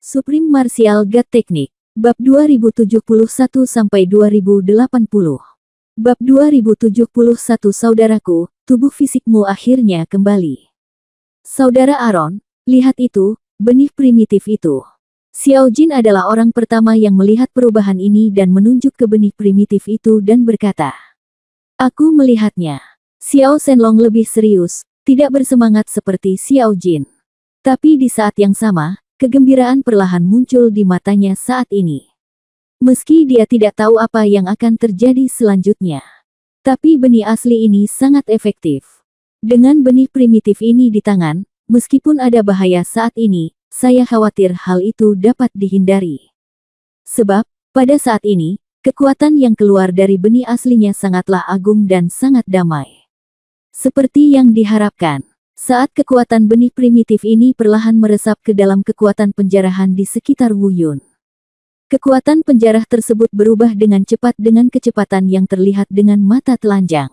Supreme Martial God Technique. Bab 2071-2080. Bab 2071 Saudaraku, tubuh fisikmu akhirnya kembali. Saudara Aaron, lihat itu, benih primitif itu. Xiao Jin adalah orang pertama yang melihat perubahan ini dan menunjuk ke benih primitif itu dan berkata, "Aku melihatnya." Xiao Shenlong lebih serius, tidak bersemangat seperti Xiao Jin. Tapi di saat yang sama, kegembiraan perlahan muncul di matanya saat ini. Meski dia tidak tahu apa yang akan terjadi selanjutnya. Tapi benih asli ini sangat efektif. Dengan benih primitif ini di tangan, meskipun ada bahaya saat ini, saya khawatir hal itu dapat dihindari. Sebab, pada saat ini, kekuatan yang keluar dari benih aslinya sangatlah agung dan sangat damai. Seperti yang diharapkan. Saat kekuatan benih primitif ini perlahan meresap ke dalam kekuatan penjarahan di sekitar Wu Yun. Kekuatan penjarah tersebut berubah dengan cepat dengan kecepatan yang terlihat dengan mata telanjang.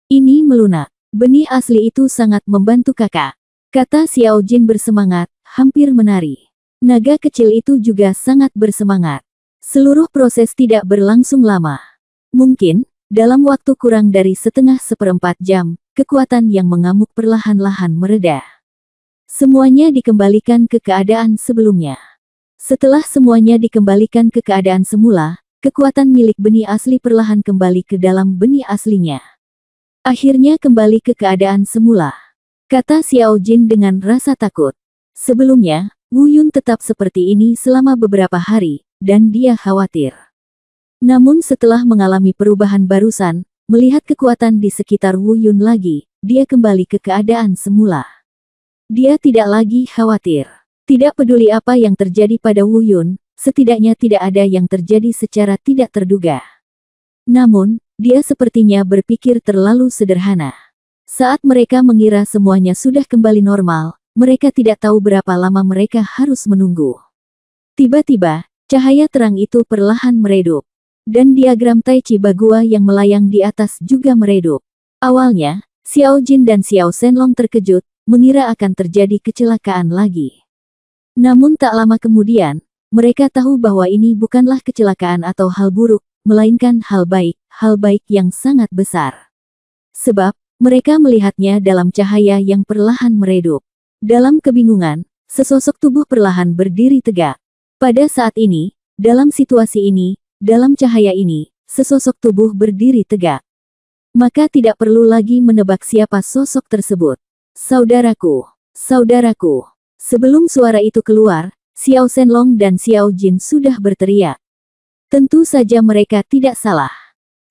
Ini melunak. Benih asli itu sangat membantu kakak. Kata Xiao Jin bersemangat, hampir menari. Naga kecil itu juga sangat bersemangat. Seluruh proses tidak berlangsung lama. Mungkin, dalam waktu kurang dari seperempat jam, kekuatan yang mengamuk perlahan-lahan mereda. Semuanya dikembalikan ke keadaan sebelumnya. Setelah semuanya dikembalikan ke keadaan semula, kekuatan milik benih asli perlahan kembali ke dalam benih aslinya. Akhirnya kembali ke keadaan semula, kata Xiao Jin dengan rasa takut. Sebelumnya, Wu Yun tetap seperti ini selama beberapa hari, dan dia khawatir. Namun setelah mengalami perubahan barusan, melihat kekuatan di sekitar Wu Yun lagi, dia kembali ke keadaan semula. Dia tidak lagi khawatir. Tidak peduli apa yang terjadi pada Wu Yun, setidaknya tidak ada yang terjadi secara tidak terduga. Namun, dia sepertinya berpikir terlalu sederhana. Saat mereka mengira semuanya sudah kembali normal, mereka tidak tahu berapa lama mereka harus menunggu. Tiba-tiba, cahaya terang itu perlahan meredup. Dan diagram Tai Chi Bagua yang melayang di atas juga meredup. Awalnya, Xiao Jin dan Xiao Shenlong terkejut, mengira akan terjadi kecelakaan lagi. Namun tak lama kemudian, mereka tahu bahwa ini bukanlah kecelakaan atau hal buruk, melainkan hal baik yang sangat besar. Sebab, mereka melihatnya dalam cahaya yang perlahan meredup. Dalam kebingungan, sesosok tubuh perlahan berdiri tegak. Pada saat ini, dalam situasi ini, dalam cahaya ini, sesosok tubuh berdiri tegak. Maka tidak perlu lagi menebak siapa sosok tersebut. Saudaraku, saudaraku. Sebelum suara itu keluar, Xiao Shenlong dan Xiao Jin sudah berteriak. Tentu saja mereka tidak salah.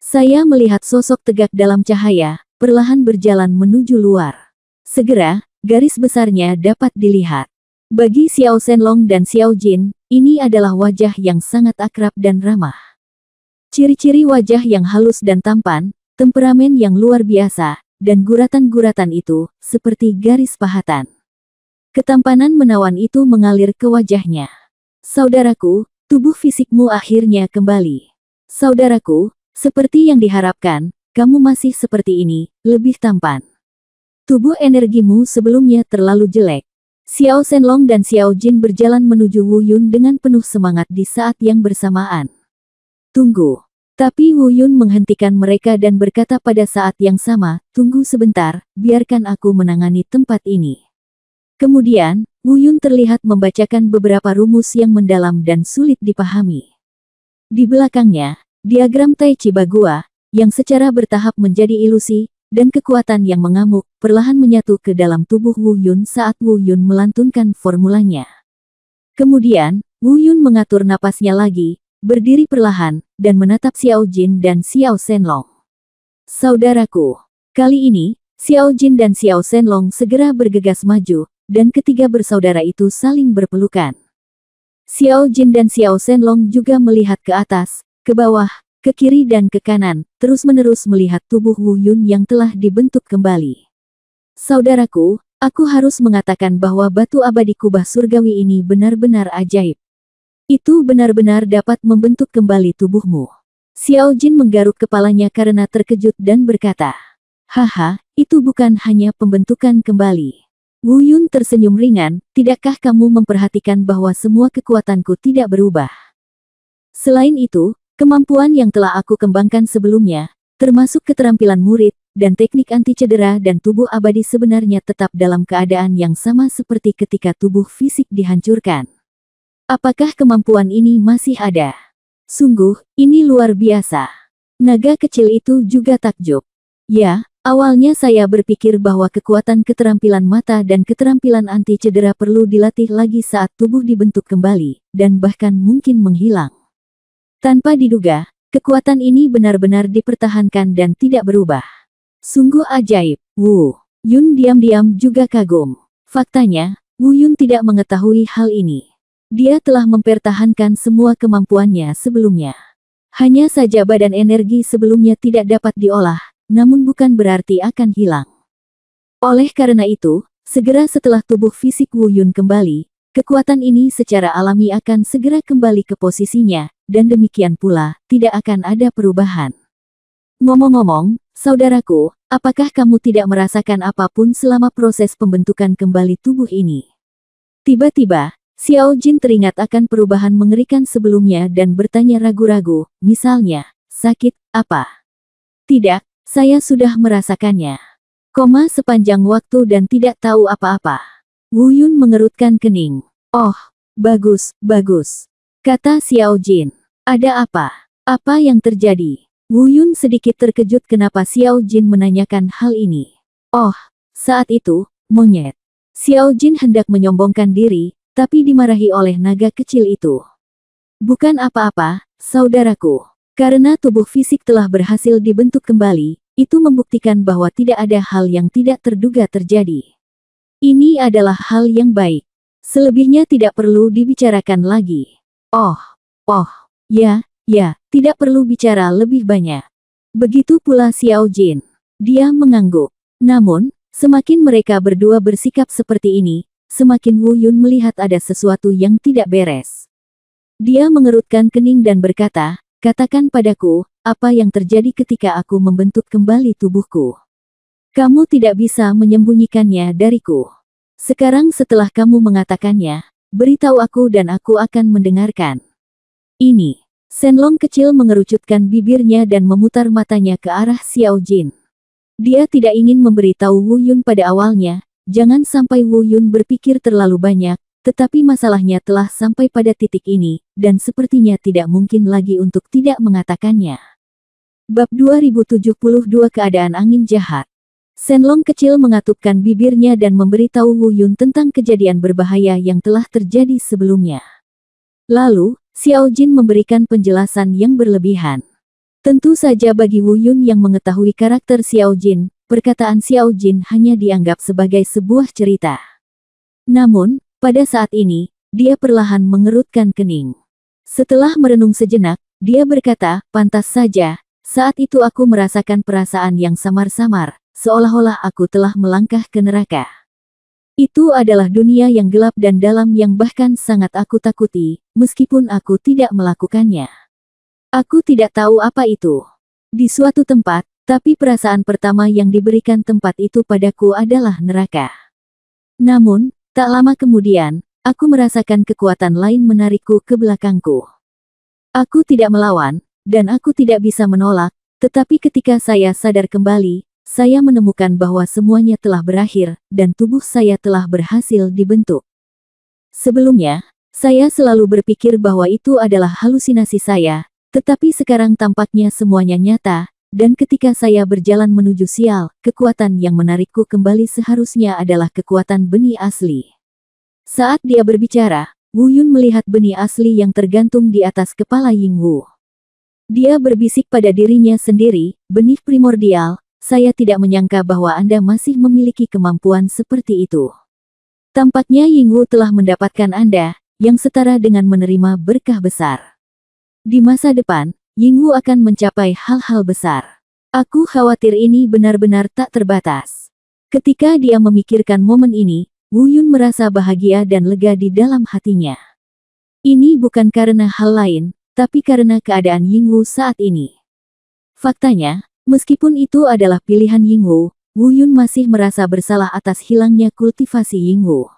Saya melihat sosok tegak dalam cahaya, perlahan berjalan menuju luar. Segera, garis besarnya dapat dilihat. Bagi Xiao Shenlong dan Xiao Jin, ini adalah wajah yang sangat akrab dan ramah. Ciri-ciri wajah yang halus dan tampan, temperamen yang luar biasa, dan guratan-guratan itu, seperti garis pahatan. Ketampanan menawan itu mengalir ke wajahnya. Saudaraku, tubuh fisikmu akhirnya kembali. Saudaraku, seperti yang diharapkan, kamu masih seperti ini, lebih tampan. Tubuh energimu sebelumnya terlalu jelek. Xiao Shenlong dan Xiao Jin berjalan menuju Wu Yun dengan penuh semangat di saat yang bersamaan. Tunggu. Tapi Wu Yun menghentikan mereka dan berkata pada saat yang sama, tunggu sebentar, biarkan aku menangani tempat ini. Kemudian, Wu Yun terlihat membacakan beberapa rumus yang mendalam dan sulit dipahami. Di belakangnya, diagram Tai Chi Bagua, yang secara bertahap menjadi ilusi, dan kekuatan yang mengamuk, perlahan menyatu ke dalam tubuh Wu Yun saat Wu Yun melantunkan formulanya. Kemudian, Wu Yun mengatur napasnya lagi, berdiri perlahan, dan menatap Xiao Jin dan Xiao Shenlong. Saudaraku, kali ini, Xiao Jin dan Xiao Shenlong segera bergegas maju, dan ketiga bersaudara itu saling berpelukan. Xiao Jin dan Xiao Shenlong juga melihat ke atas, ke bawah, ke kiri dan ke kanan, terus-menerus melihat tubuh Wu Yun yang telah dibentuk kembali. Saudaraku, aku harus mengatakan bahwa batu abadi kubah surgawi ini benar-benar ajaib. Itu benar-benar dapat membentuk kembali tubuhmu. Xiao Jin menggaruk kepalanya karena terkejut dan berkata, haha, itu bukan hanya pembentukan kembali. Wu Yun tersenyum ringan, tidakkah kamu memperhatikan bahwa semua kekuatanku tidak berubah? Selain itu, kemampuan yang telah aku kembangkan sebelumnya, termasuk keterampilan murid, dan teknik anti cedera dan tubuh abadi sebenarnya tetap dalam keadaan yang sama seperti ketika tubuh fisik dihancurkan. Apakah kemampuan ini masih ada? Sungguh, ini luar biasa. Naga kecil itu juga takjub. Ya, awalnya saya berpikir bahwa kekuatan keterampilan mata dan keterampilan anti cedera perlu dilatih lagi saat tubuh dibentuk kembali, dan bahkan mungkin menghilang. Tanpa diduga, kekuatan ini benar-benar dipertahankan dan tidak berubah. Sungguh ajaib. Wu Yun diam-diam juga kagum. Faktanya, Wu Yun tidak mengetahui hal ini. Dia telah mempertahankan semua kemampuannya sebelumnya. Hanya saja badan energi sebelumnya tidak dapat diolah, namun bukan berarti akan hilang. Oleh karena itu, segera setelah tubuh fisik Wu Yun kembali, kekuatan ini secara alami akan segera kembali ke posisinya, dan demikian pula, tidak akan ada perubahan. Ngomong-ngomong, saudaraku, apakah kamu tidak merasakan apapun selama proses pembentukan kembali tubuh ini? Tiba-tiba, Xiao Jin teringat akan perubahan mengerikan sebelumnya dan bertanya ragu-ragu, misalnya, sakit, apa? Tidak, saya sudah merasakannya. Koma sepanjang waktu dan tidak tahu apa-apa. Wu Yun mengerutkan kening. Oh, bagus, bagus, kata Xiao Jin. Ada apa? Apa yang terjadi? Wu Yun sedikit terkejut kenapa Xiao Jin menanyakan hal ini. Oh, saat itu, monyet. Xiao Jin hendak menyombongkan diri, tapi dimarahi oleh naga kecil itu. Bukan apa-apa, saudaraku. Karena tubuh fisik telah berhasil dibentuk kembali, itu membuktikan bahwa tidak ada hal yang tidak terduga terjadi. Ini adalah hal yang baik. Selebihnya tidak perlu dibicarakan lagi. Oh, ya, tidak perlu bicara lebih banyak. Begitu pula Xiao Jin. Dia mengangguk. Namun, semakin mereka berdua bersikap seperti ini, semakin Wu Yun melihat ada sesuatu yang tidak beres. Dia mengerutkan kening dan berkata, katakan padaku, apa yang terjadi ketika aku membentuk kembali tubuhku? Kamu tidak bisa menyembunyikannya dariku. Sekarang setelah kamu mengatakannya, beritahu aku dan aku akan mendengarkan. Ini. Shenlong kecil mengerucutkan bibirnya dan memutar matanya ke arah Xiao Jin. Dia tidak ingin memberitahu Wu Yun pada awalnya, jangan sampai Wu Yun berpikir terlalu banyak, tetapi masalahnya telah sampai pada titik ini, dan sepertinya tidak mungkin lagi untuk tidak mengatakannya. Bab 2072 Keadaan Angin Jahat. Shenlong kecil mengatupkan bibirnya dan memberitahu Wu Yun tentang kejadian berbahaya yang telah terjadi sebelumnya. Lalu, Xiao Jin memberikan penjelasan yang berlebihan. Tentu saja bagi Wu Yun yang mengetahui karakter Xiao Jin, perkataan Xiao Jin hanya dianggap sebagai sebuah cerita. Namun, pada saat ini, dia perlahan mengerutkan kening. Setelah merenung sejenak, dia berkata, pantas saja, saat itu aku merasakan perasaan yang samar-samar, seolah-olah aku telah melangkah ke neraka. Itu adalah dunia yang gelap dan dalam yang bahkan sangat aku takuti, meskipun aku tidak melakukannya. Aku tidak tahu apa itu. Di suatu tempat, tapi perasaan pertama yang diberikan tempat itu padaku adalah neraka. Namun, tak lama kemudian, aku merasakan kekuatan lain menarikku ke belakangku. Aku tidak melawan, dan aku tidak bisa menolak, tetapi ketika saya sadar kembali, saya menemukan bahwa semuanya telah berakhir, dan tubuh saya telah berhasil dibentuk. Sebelumnya, saya selalu berpikir bahwa itu adalah halusinasi saya, tetapi sekarang tampaknya semuanya nyata, dan ketika saya berjalan menuju sial, kekuatan yang menarikku kembali seharusnya adalah kekuatan benih asli. Saat dia berbicara, Wu Yun melihat benih asli yang tergantung di atas kepala Yingwu. Dia berbisik pada dirinya sendiri, benih primordial, saya tidak menyangka bahwa Anda masih memiliki kemampuan seperti itu. Tampaknya Yingwu telah mendapatkan Anda, yang setara dengan menerima berkah besar. Di masa depan, Yingwu akan mencapai hal-hal besar. Aku khawatir ini benar-benar tak terbatas. Ketika dia memikirkan momen ini, Wu Yun merasa bahagia dan lega di dalam hatinya. Ini bukan karena hal lain, tapi karena keadaan Yingwu saat ini. Faktanya, meskipun itu adalah pilihan Yingwu, Wu Yun masih merasa bersalah atas hilangnya kultivasi Yingwu.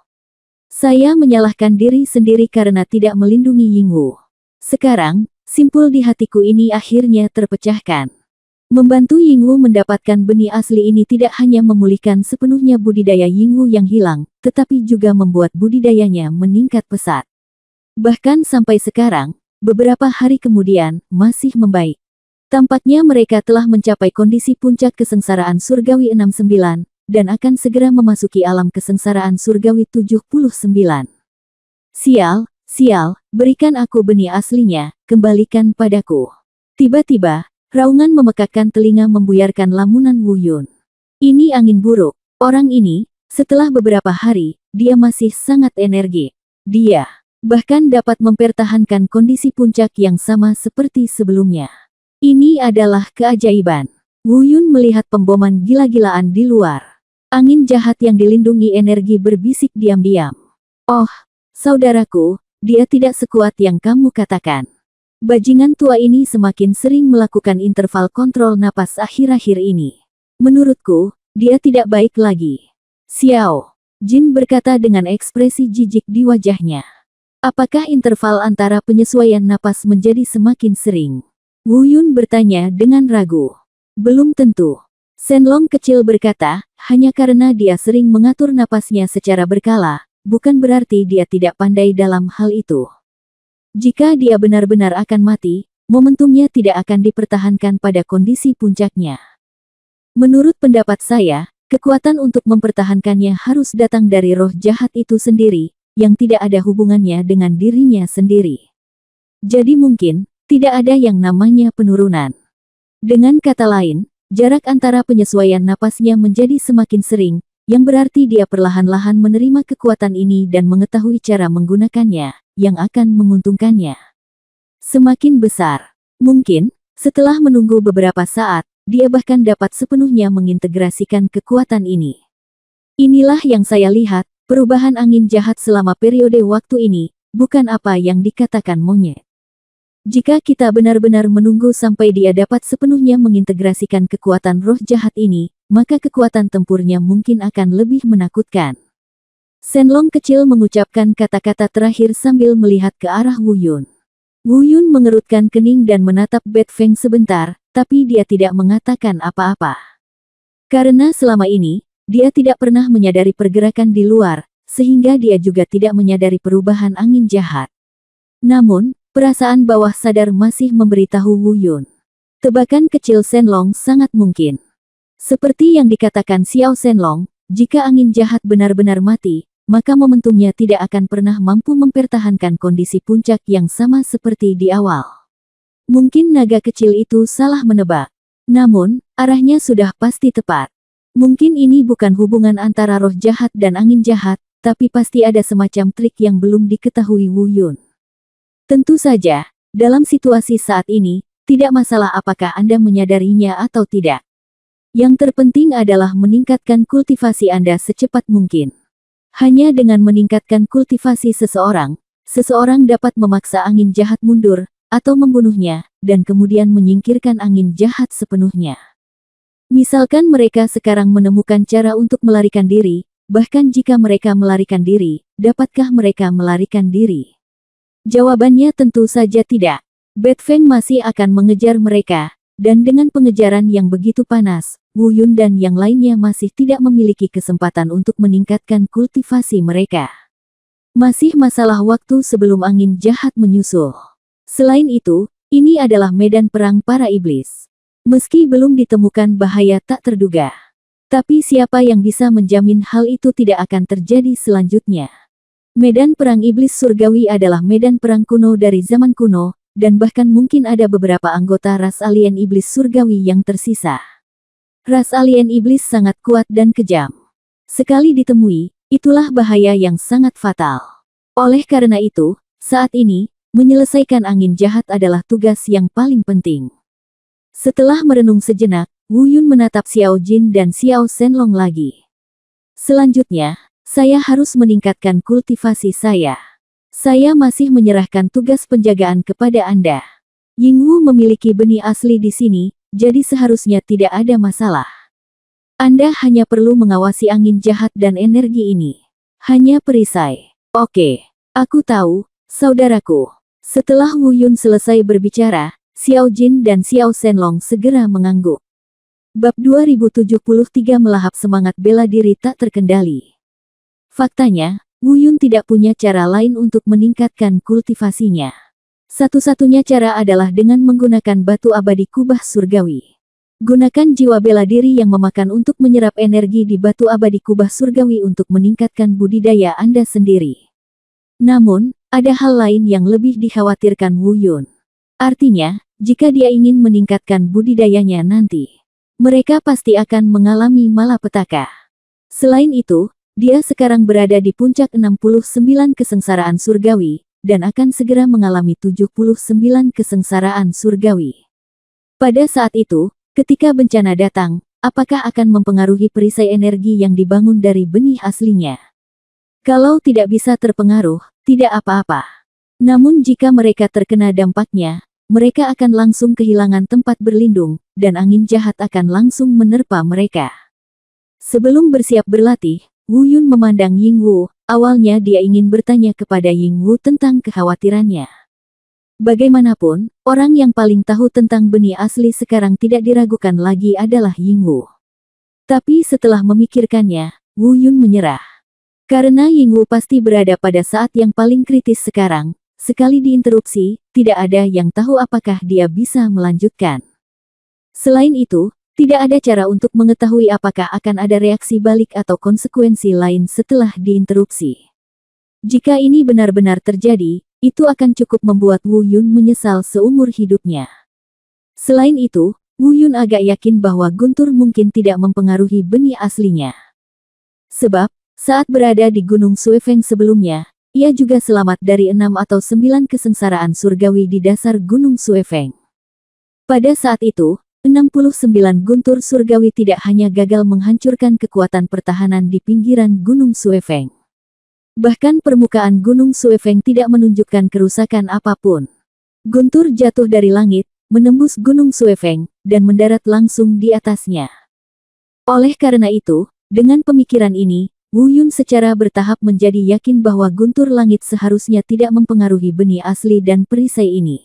Saya menyalahkan diri sendiri karena tidak melindungi Yingwu. Sekarang, simpul di hatiku ini akhirnya terpecahkan. Membantu Yingwu mendapatkan benih asli ini tidak hanya memulihkan sepenuhnya budidaya Yingwu yang hilang, tetapi juga membuat budidayanya meningkat pesat. Bahkan sampai sekarang, beberapa hari kemudian, masih membaik. Tampaknya mereka telah mencapai kondisi puncak kesengsaraan surgawi 69, dan akan segera memasuki alam kesengsaraan surgawi 79. Sial, berikan aku benih aslinya, kembalikan padaku. Tiba-tiba, raungan memekakkan telinga membuyarkan lamunan Wu Yun. Ini angin buruk. Orang ini, setelah beberapa hari, dia masih sangat energik. Dia bahkan dapat mempertahankan kondisi puncak yang sama seperti sebelumnya. Ini adalah keajaiban. Wu Yun melihat pemboman gila-gilaan di luar. Angin jahat yang dilindungi energi berbisik diam-diam. Oh, saudaraku, dia tidak sekuat yang kamu katakan. Bajingan tua ini semakin sering melakukan interval kontrol napas akhir-akhir ini. Menurutku, dia tidak baik lagi. Xiao Jin berkata dengan ekspresi jijik di wajahnya. Apakah interval antara penyesuaian napas menjadi semakin sering? Wu Yun bertanya dengan ragu. Belum tentu. Shenlong kecil berkata, hanya karena dia sering mengatur napasnya secara berkala, bukan berarti dia tidak pandai dalam hal itu. Jika dia benar-benar akan mati, momentumnya tidak akan dipertahankan pada kondisi puncaknya. Menurut pendapat saya, kekuatan untuk mempertahankannya harus datang dari roh jahat itu sendiri, yang tidak ada hubungannya dengan dirinya sendiri. Jadi mungkin, tidak ada yang namanya penurunan. Dengan kata lain, jarak antara penyesuaian napasnya menjadi semakin sering, yang berarti dia perlahan-lahan menerima kekuatan ini dan mengetahui cara menggunakannya, yang akan menguntungkannya. Semakin besar. Mungkin, setelah menunggu beberapa saat, dia bahkan dapat sepenuhnya mengintegrasikan kekuatan ini. Inilah yang saya lihat, perubahan angin jahat selama periode waktu ini, bukan apa yang dikatakan monyet. Jika kita benar-benar menunggu sampai dia dapat sepenuhnya mengintegrasikan kekuatan roh jahat ini, maka kekuatan tempurnya mungkin akan lebih menakutkan. Shenlong kecil mengucapkan kata-kata terakhir sambil melihat ke arah Wu Yun. Wu Yun mengerutkan kening dan menatap Bat Feng sebentar, tapi dia tidak mengatakan apa-apa. Karena selama ini, dia tidak pernah menyadari pergerakan di luar, sehingga dia juga tidak menyadari perubahan angin jahat. Namun, perasaan bawah sadar masih memberitahu Wu Yun. Tebakan kecil Shenlong sangat mungkin. Seperti yang dikatakan Xiao Shenlong, jika angin jahat benar-benar mati, maka momentumnya tidak akan pernah mampu mempertahankan kondisi puncak yang sama seperti di awal. Mungkin naga kecil itu salah menebak. Namun, arahnya sudah pasti tepat. Mungkin ini bukan hubungan antara roh jahat dan angin jahat, tapi pasti ada semacam trik yang belum diketahui Wu Yun. Tentu saja, dalam situasi saat ini, tidak masalah apakah Anda menyadarinya atau tidak. Yang terpenting adalah meningkatkan kultivasi Anda secepat mungkin. Hanya dengan meningkatkan kultivasi seseorang dapat memaksa angin jahat mundur, atau membunuhnya, dan kemudian menyingkirkan angin jahat sepenuhnya. Misalkan mereka sekarang menemukan cara untuk melarikan diri, bahkan jika mereka melarikan diri, dapatkah mereka melarikan diri? Jawabannya tentu saja tidak. Bat Feng masih akan mengejar mereka, dan dengan pengejaran yang begitu panas, Wu Yun dan yang lainnya masih tidak memiliki kesempatan untuk meningkatkan kultivasi mereka. Masih masalah waktu sebelum angin jahat menyusul. Selain itu, ini adalah medan perang para iblis. Meski belum ditemukan bahaya tak terduga. Tapi siapa yang bisa menjamin hal itu tidak akan terjadi selanjutnya? Medan perang iblis surgawi adalah medan perang kuno dari zaman kuno, dan bahkan mungkin ada beberapa anggota ras alien iblis surgawi yang tersisa. Ras alien iblis sangat kuat dan kejam. Sekali ditemui, itulah bahaya yang sangat fatal. Oleh karena itu, saat ini, menyelesaikan angin jahat adalah tugas yang paling penting. Setelah merenung sejenak, Wu Yun menatap Xiao Jin dan Xiao Shenlong lagi. Selanjutnya, saya harus meningkatkan kultivasi saya. Saya masih menyerahkan tugas penjagaan kepada Anda. Yingwu memiliki benih asli di sini, jadi seharusnya tidak ada masalah. Anda hanya perlu mengawasi angin jahat dan energi ini. Hanya perisai. Oke, aku tahu, saudaraku. Setelah Wu Yun selesai berbicara, Xiao Jin dan Xiao Shenlong segera mengangguk. Bab 2073 melahap semangat bela diri tak terkendali. Faktanya, Wu Yun tidak punya cara lain untuk meningkatkan kultivasinya. Satu-satunya cara adalah dengan menggunakan batu abadi kubah surgawi. Gunakan jiwa bela diri yang memakan untuk menyerap energi di batu abadi kubah surgawi untuk meningkatkan budidaya Anda sendiri. Namun, ada hal lain yang lebih dikhawatirkan Wu Yun. Artinya, jika dia ingin meningkatkan budidayanya nanti, mereka pasti akan mengalami malapetaka. Selain itu, dia sekarang berada di puncak 69 kesengsaraan surgawi, dan akan segera mengalami 79 kesengsaraan surgawi. Pada saat itu, ketika bencana datang, apakah akan mempengaruhi perisai energi yang dibangun dari benih aslinya? Kalau tidak bisa terpengaruh, tidak apa-apa. Namun jika mereka terkena dampaknya, mereka akan langsung kehilangan tempat berlindung, dan angin jahat akan langsung menerpa mereka. Sebelum bersiap berlatih, Wu Yun memandang Ying Wu. Awalnya dia ingin bertanya kepada Ying Wu tentang kekhawatirannya. Bagaimanapun, orang yang paling tahu tentang benih asli sekarang tidak diragukan lagi adalah Ying Wu. Tapi setelah memikirkannya, Wu Yun menyerah. Karena Ying Wu pasti berada pada saat yang paling kritis sekarang, sekali diinterupsi, tidak ada yang tahu apakah dia bisa melanjutkan. Selain itu, tidak ada cara untuk mengetahui apakah akan ada reaksi balik atau konsekuensi lain setelah diinterupsi. Jika ini benar-benar terjadi, itu akan cukup membuat Wu Yun menyesal seumur hidupnya. Selain itu, Wu Yun agak yakin bahwa guntur mungkin tidak mempengaruhi benih aslinya. Sebab, saat berada di Gunung Suifeng sebelumnya, ia juga selamat dari 6 atau 9 kesengsaraan surgawi di dasar Gunung Suifeng. Pada saat itu, 69 guntur surgawi tidak hanya gagal menghancurkan kekuatan pertahanan di pinggiran Gunung Suifeng. Bahkan permukaan Gunung Suifeng tidak menunjukkan kerusakan apapun. Guntur jatuh dari langit, menembus Gunung Suifeng, dan mendarat langsung di atasnya. Oleh karena itu, dengan pemikiran ini, Wu Yun secara bertahap menjadi yakin bahwa guntur langit seharusnya tidak mempengaruhi benih asli dan perisai ini.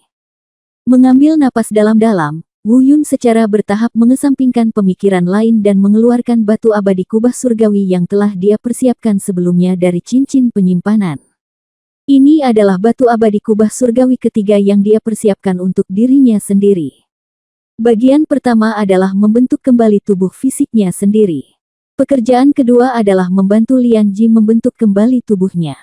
Mengambil napas dalam-dalam, Wu Yun secara bertahap mengesampingkan pemikiran lain dan mengeluarkan batu abadi kubah surgawi yang telah dia persiapkan sebelumnya dari cincin penyimpanan. Ini adalah batu abadi kubah surgawi ketiga yang dia persiapkan untuk dirinya sendiri. Bagian pertama adalah membentuk kembali tubuh fisiknya sendiri. Pekerjaan kedua adalah membantu Lian Ji membentuk kembali tubuhnya.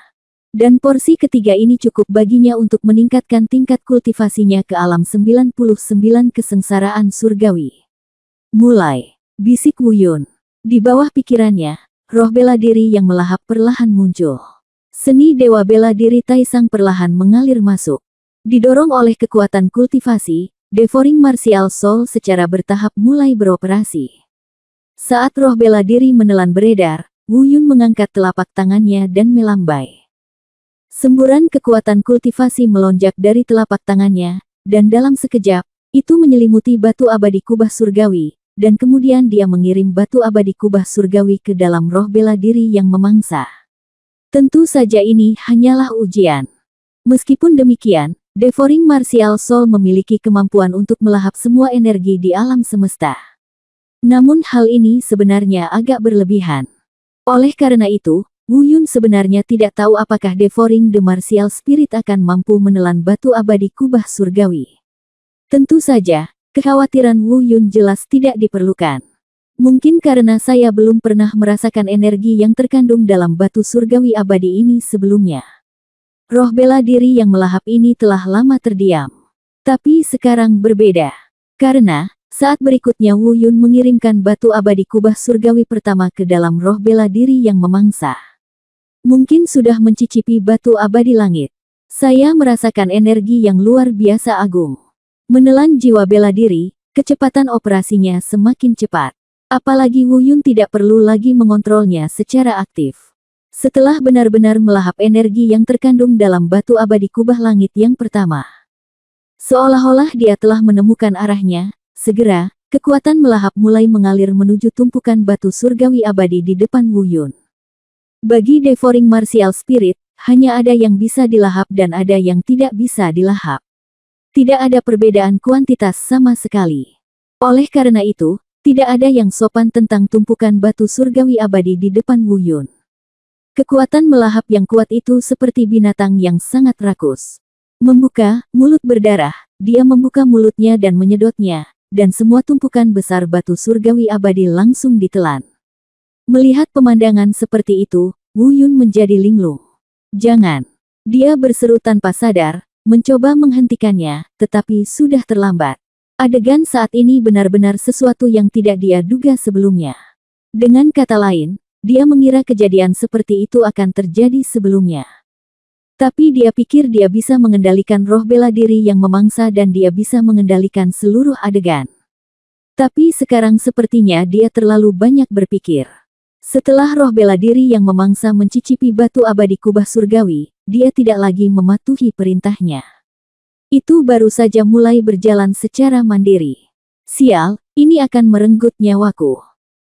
Dan porsi ketiga ini cukup baginya untuk meningkatkan tingkat kultivasinya ke alam 99 kesengsaraan surgawi. Mulai, bisik Wu Yun. Di bawah pikirannya, roh bela diri yang melahap perlahan muncul. Seni dewa bela diri Taisang perlahan mengalir masuk. Didorong oleh kekuatan kultivasi, Devouring Martial Soul secara bertahap mulai beroperasi. Saat roh bela diri menelan beredar, Wu Yun mengangkat telapak tangannya dan melambai. Semburan kekuatan kultivasi melonjak dari telapak tangannya, dan dalam sekejap, itu menyelimuti batu abadi kubah surgawi, dan kemudian dia mengirim batu abadi kubah surgawi ke dalam roh bela diri yang memangsa. Tentu saja ini hanyalah ujian. Meskipun demikian, Devouring Martial Soul memiliki kemampuan untuk melahap semua energi di alam semesta. Namun hal ini sebenarnya agak berlebihan. Oleh karena itu, Wu Yun sebenarnya tidak tahu apakah Devouring the Martial Spirit akan mampu menelan batu abadi kubah surgawi. Tentu saja, kekhawatiran Wu Yun jelas tidak diperlukan. Mungkin karena saya belum pernah merasakan energi yang terkandung dalam batu surgawi abadi ini sebelumnya. Roh bela diri yang melahap ini telah lama terdiam. Tapi sekarang berbeda. Karena, saat berikutnya Wu Yun mengirimkan batu abadi kubah surgawi pertama ke dalam roh bela diri yang memangsa. Mungkin sudah mencicipi batu abadi langit. Saya merasakan energi yang luar biasa agung. Menelan jiwa bela diri, kecepatan operasinya semakin cepat. Apalagi Wu Yun tidak perlu lagi mengontrolnya secara aktif. Setelah benar-benar melahap energi yang terkandung dalam batu abadi kubah langit yang pertama. Seolah-olah dia telah menemukan arahnya, segera, Kekuatan melahap mulai mengalir menuju tumpukan batu surgawi abadi di depan Wu Yun. Bagi Devouring Martial Spirit, hanya ada yang bisa dilahap dan ada yang tidak bisa dilahap. Tidak ada perbedaan kuantitas sama sekali. Oleh karena itu, tidak ada yang sopan tentang tumpukan batu surgawi abadi di depan Wu Yun. Kekuatan melahap yang kuat itu seperti binatang yang sangat rakus. Membuka mulut berdarah, dia membuka mulutnya dan menyedotnya, dan semua tumpukan besar batu surgawi abadi langsung ditelan. Melihat pemandangan seperti itu, Wu Yun menjadi linglung. Jangan! Dia berseru tanpa sadar, mencoba menghentikannya, tetapi sudah terlambat. Adegan saat ini benar-benar sesuatu yang tidak dia duga sebelumnya. Dengan kata lain, dia mengira kejadian seperti itu akan terjadi sebelumnya. Tapi dia pikir dia bisa mengendalikan roh bela diri yang memangsa dan dia bisa mengendalikan seluruh adegan. Tapi sekarang sepertinya dia terlalu banyak berpikir. Setelah roh bela diri yang memangsa mencicipi batu abadi kubah surgawi, dia tidak lagi mematuhi perintahnya. Itu baru saja mulai berjalan secara mandiri. Sial, ini akan merenggut nyawaku.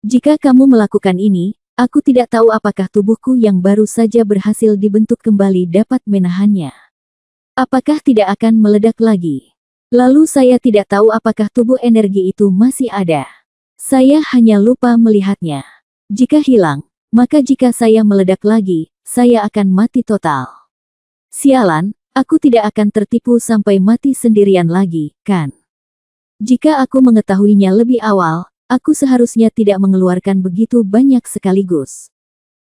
Jika kamu melakukan ini, aku tidak tahu apakah tubuhku yang baru saja berhasil dibentuk kembali dapat menahannya. Apakah tidak akan meledak lagi? Lalu saya tidak tahu apakah tubuh energi itu masih ada. Saya hanya lupa melihatnya. Jika hilang, maka jika saya meledak lagi, saya akan mati total. Sialan, aku tidak akan tertipu sampai mati sendirian lagi, kan? Jika aku mengetahuinya lebih awal, aku seharusnya tidak mengeluarkan begitu banyak sekaligus.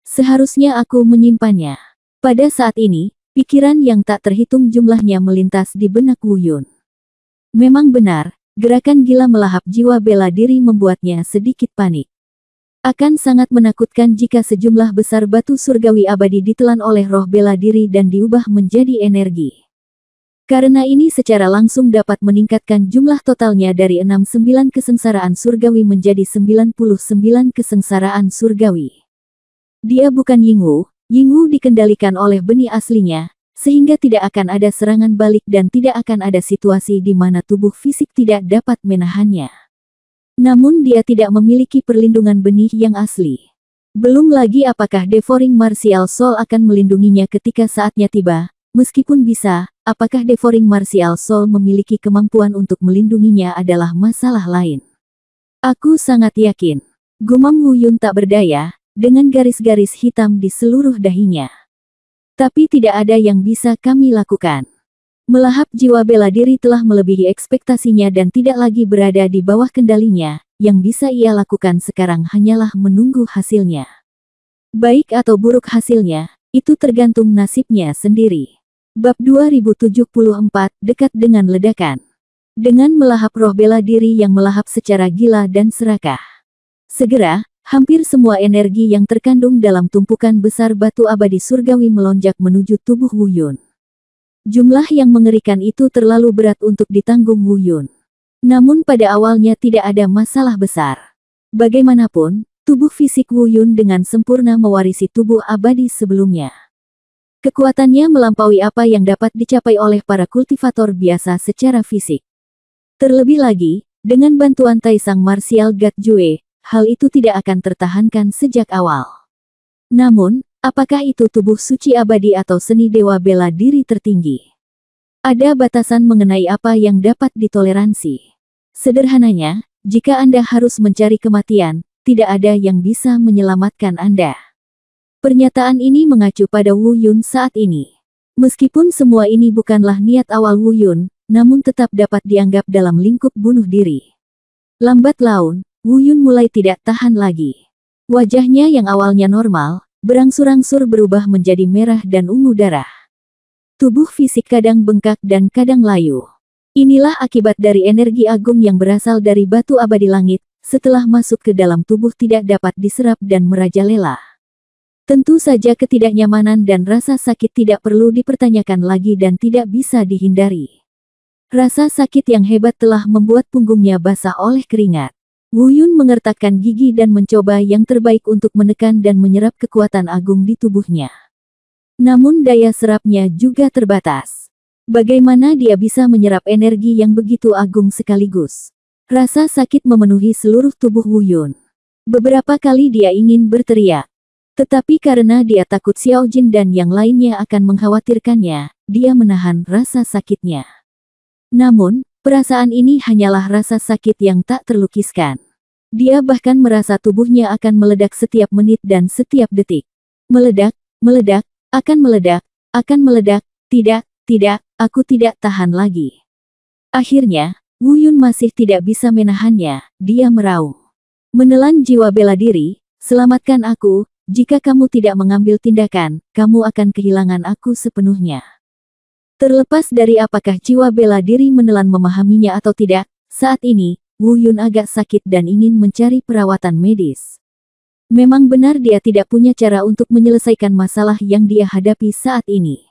Seharusnya aku menyimpannya. Pada saat ini, pikiran yang tak terhitung jumlahnya melintas di benak Wu Yun. Memang benar, gerakan gila melahap jiwa bela diri membuatnya sedikit panik. Akan sangat menakutkan jika sejumlah besar batu surgawi abadi ditelan oleh roh bela diri dan diubah menjadi energi. Karena ini secara langsung dapat meningkatkan jumlah totalnya dari 69 kesengsaraan surgawi menjadi 99 kesengsaraan surgawi. Dia bukan Yingwu, Yingwu dikendalikan oleh benih aslinya, sehingga tidak akan ada serangan balik dan tidak akan ada situasi di mana tubuh fisik tidak dapat menahannya. Namun dia tidak memiliki perlindungan benih yang asli. Belum lagi apakah Devouring Martial Soul akan melindunginya ketika saatnya tiba, meskipun bisa, apakah Devouring Martial Soul memiliki kemampuan untuk melindunginya adalah masalah lain. Aku sangat yakin. Gumam Wu Yun tak berdaya, dengan garis-garis hitam di seluruh dahinya. Tapi tidak ada yang bisa kami lakukan. Melahap jiwa bela diri telah melebihi ekspektasinya dan tidak lagi berada di bawah kendalinya, yang bisa ia lakukan sekarang hanyalah menunggu hasilnya. Baik atau buruk hasilnya, itu tergantung nasibnya sendiri. Bab 2074, dekat dengan ledakan. Dengan melahap roh bela diri yang melahap secara gila dan serakah. Segera, hampir semua energi yang terkandung dalam tumpukan besar batu abadi surgawi melonjak menuju tubuh Wu Yun. Jumlah yang mengerikan itu terlalu berat untuk ditanggung Wu Yun. Namun pada awalnya tidak ada masalah besar. Bagaimanapun, tubuh fisik Wu Yun dengan sempurna mewarisi tubuh abadi sebelumnya. Kekuatannya melampaui apa yang dapat dicapai oleh para kultivator biasa secara fisik. Terlebih lagi, dengan bantuan Taisang Martial God Jue, hal itu tidak akan tertahankan sejak awal. Namun, apakah itu tubuh suci abadi atau seni dewa bela diri tertinggi? Ada batasan mengenai apa yang dapat ditoleransi. Sederhananya, jika Anda harus mencari kematian, tidak ada yang bisa menyelamatkan Anda. Pernyataan ini mengacu pada Wu Yun saat ini. Meskipun semua ini bukanlah niat awal Wu Yun, namun tetap dapat dianggap dalam lingkup bunuh diri. Lambat laun, Wu Yun mulai tidak tahan lagi. Wajahnya yang awalnya normal, berangsur-angsur berubah menjadi merah dan ungu darah. Tubuh fisik kadang bengkak dan kadang layu. Inilah akibat dari energi agung yang berasal dari batu abadi langit, setelah masuk ke dalam tubuh tidak dapat diserap dan merajalela. Tentu saja ketidaknyamanan dan rasa sakit tidak perlu dipertanyakan lagi dan tidak bisa dihindari. Rasa sakit yang hebat telah membuat punggungnya basah oleh keringat. Wu Yun mengertakkan gigi dan mencoba yang terbaik untuk menekan dan menyerap kekuatan agung di tubuhnya. Namun daya serapnya juga terbatas. Bagaimana dia bisa menyerap energi yang begitu agung sekaligus? Rasa sakit memenuhi seluruh tubuh Wu Yun. Beberapa kali dia ingin berteriak. Tetapi karena dia takut Xiao Jin dan yang lainnya akan mengkhawatirkannya, dia menahan rasa sakitnya. Namun, perasaan ini hanyalah rasa sakit yang tak terlukiskan. Dia bahkan merasa tubuhnya akan meledak setiap menit dan setiap detik. Meledak, meledak, akan meledak, akan meledak, tidak, aku tidak tahan lagi. Akhirnya, Wu Yun masih tidak bisa menahannya, dia meraung. Menelan jiwa bela diri, selamatkan aku, jika kamu tidak mengambil tindakan, kamu akan kehilangan aku sepenuhnya. Terlepas dari apakah jiwa bela diri menelan memahaminya atau tidak, saat ini, Wu Yun agak sakit dan ingin mencari perawatan medis. Memang benar dia tidak punya cara untuk menyelesaikan masalah yang dia hadapi saat ini.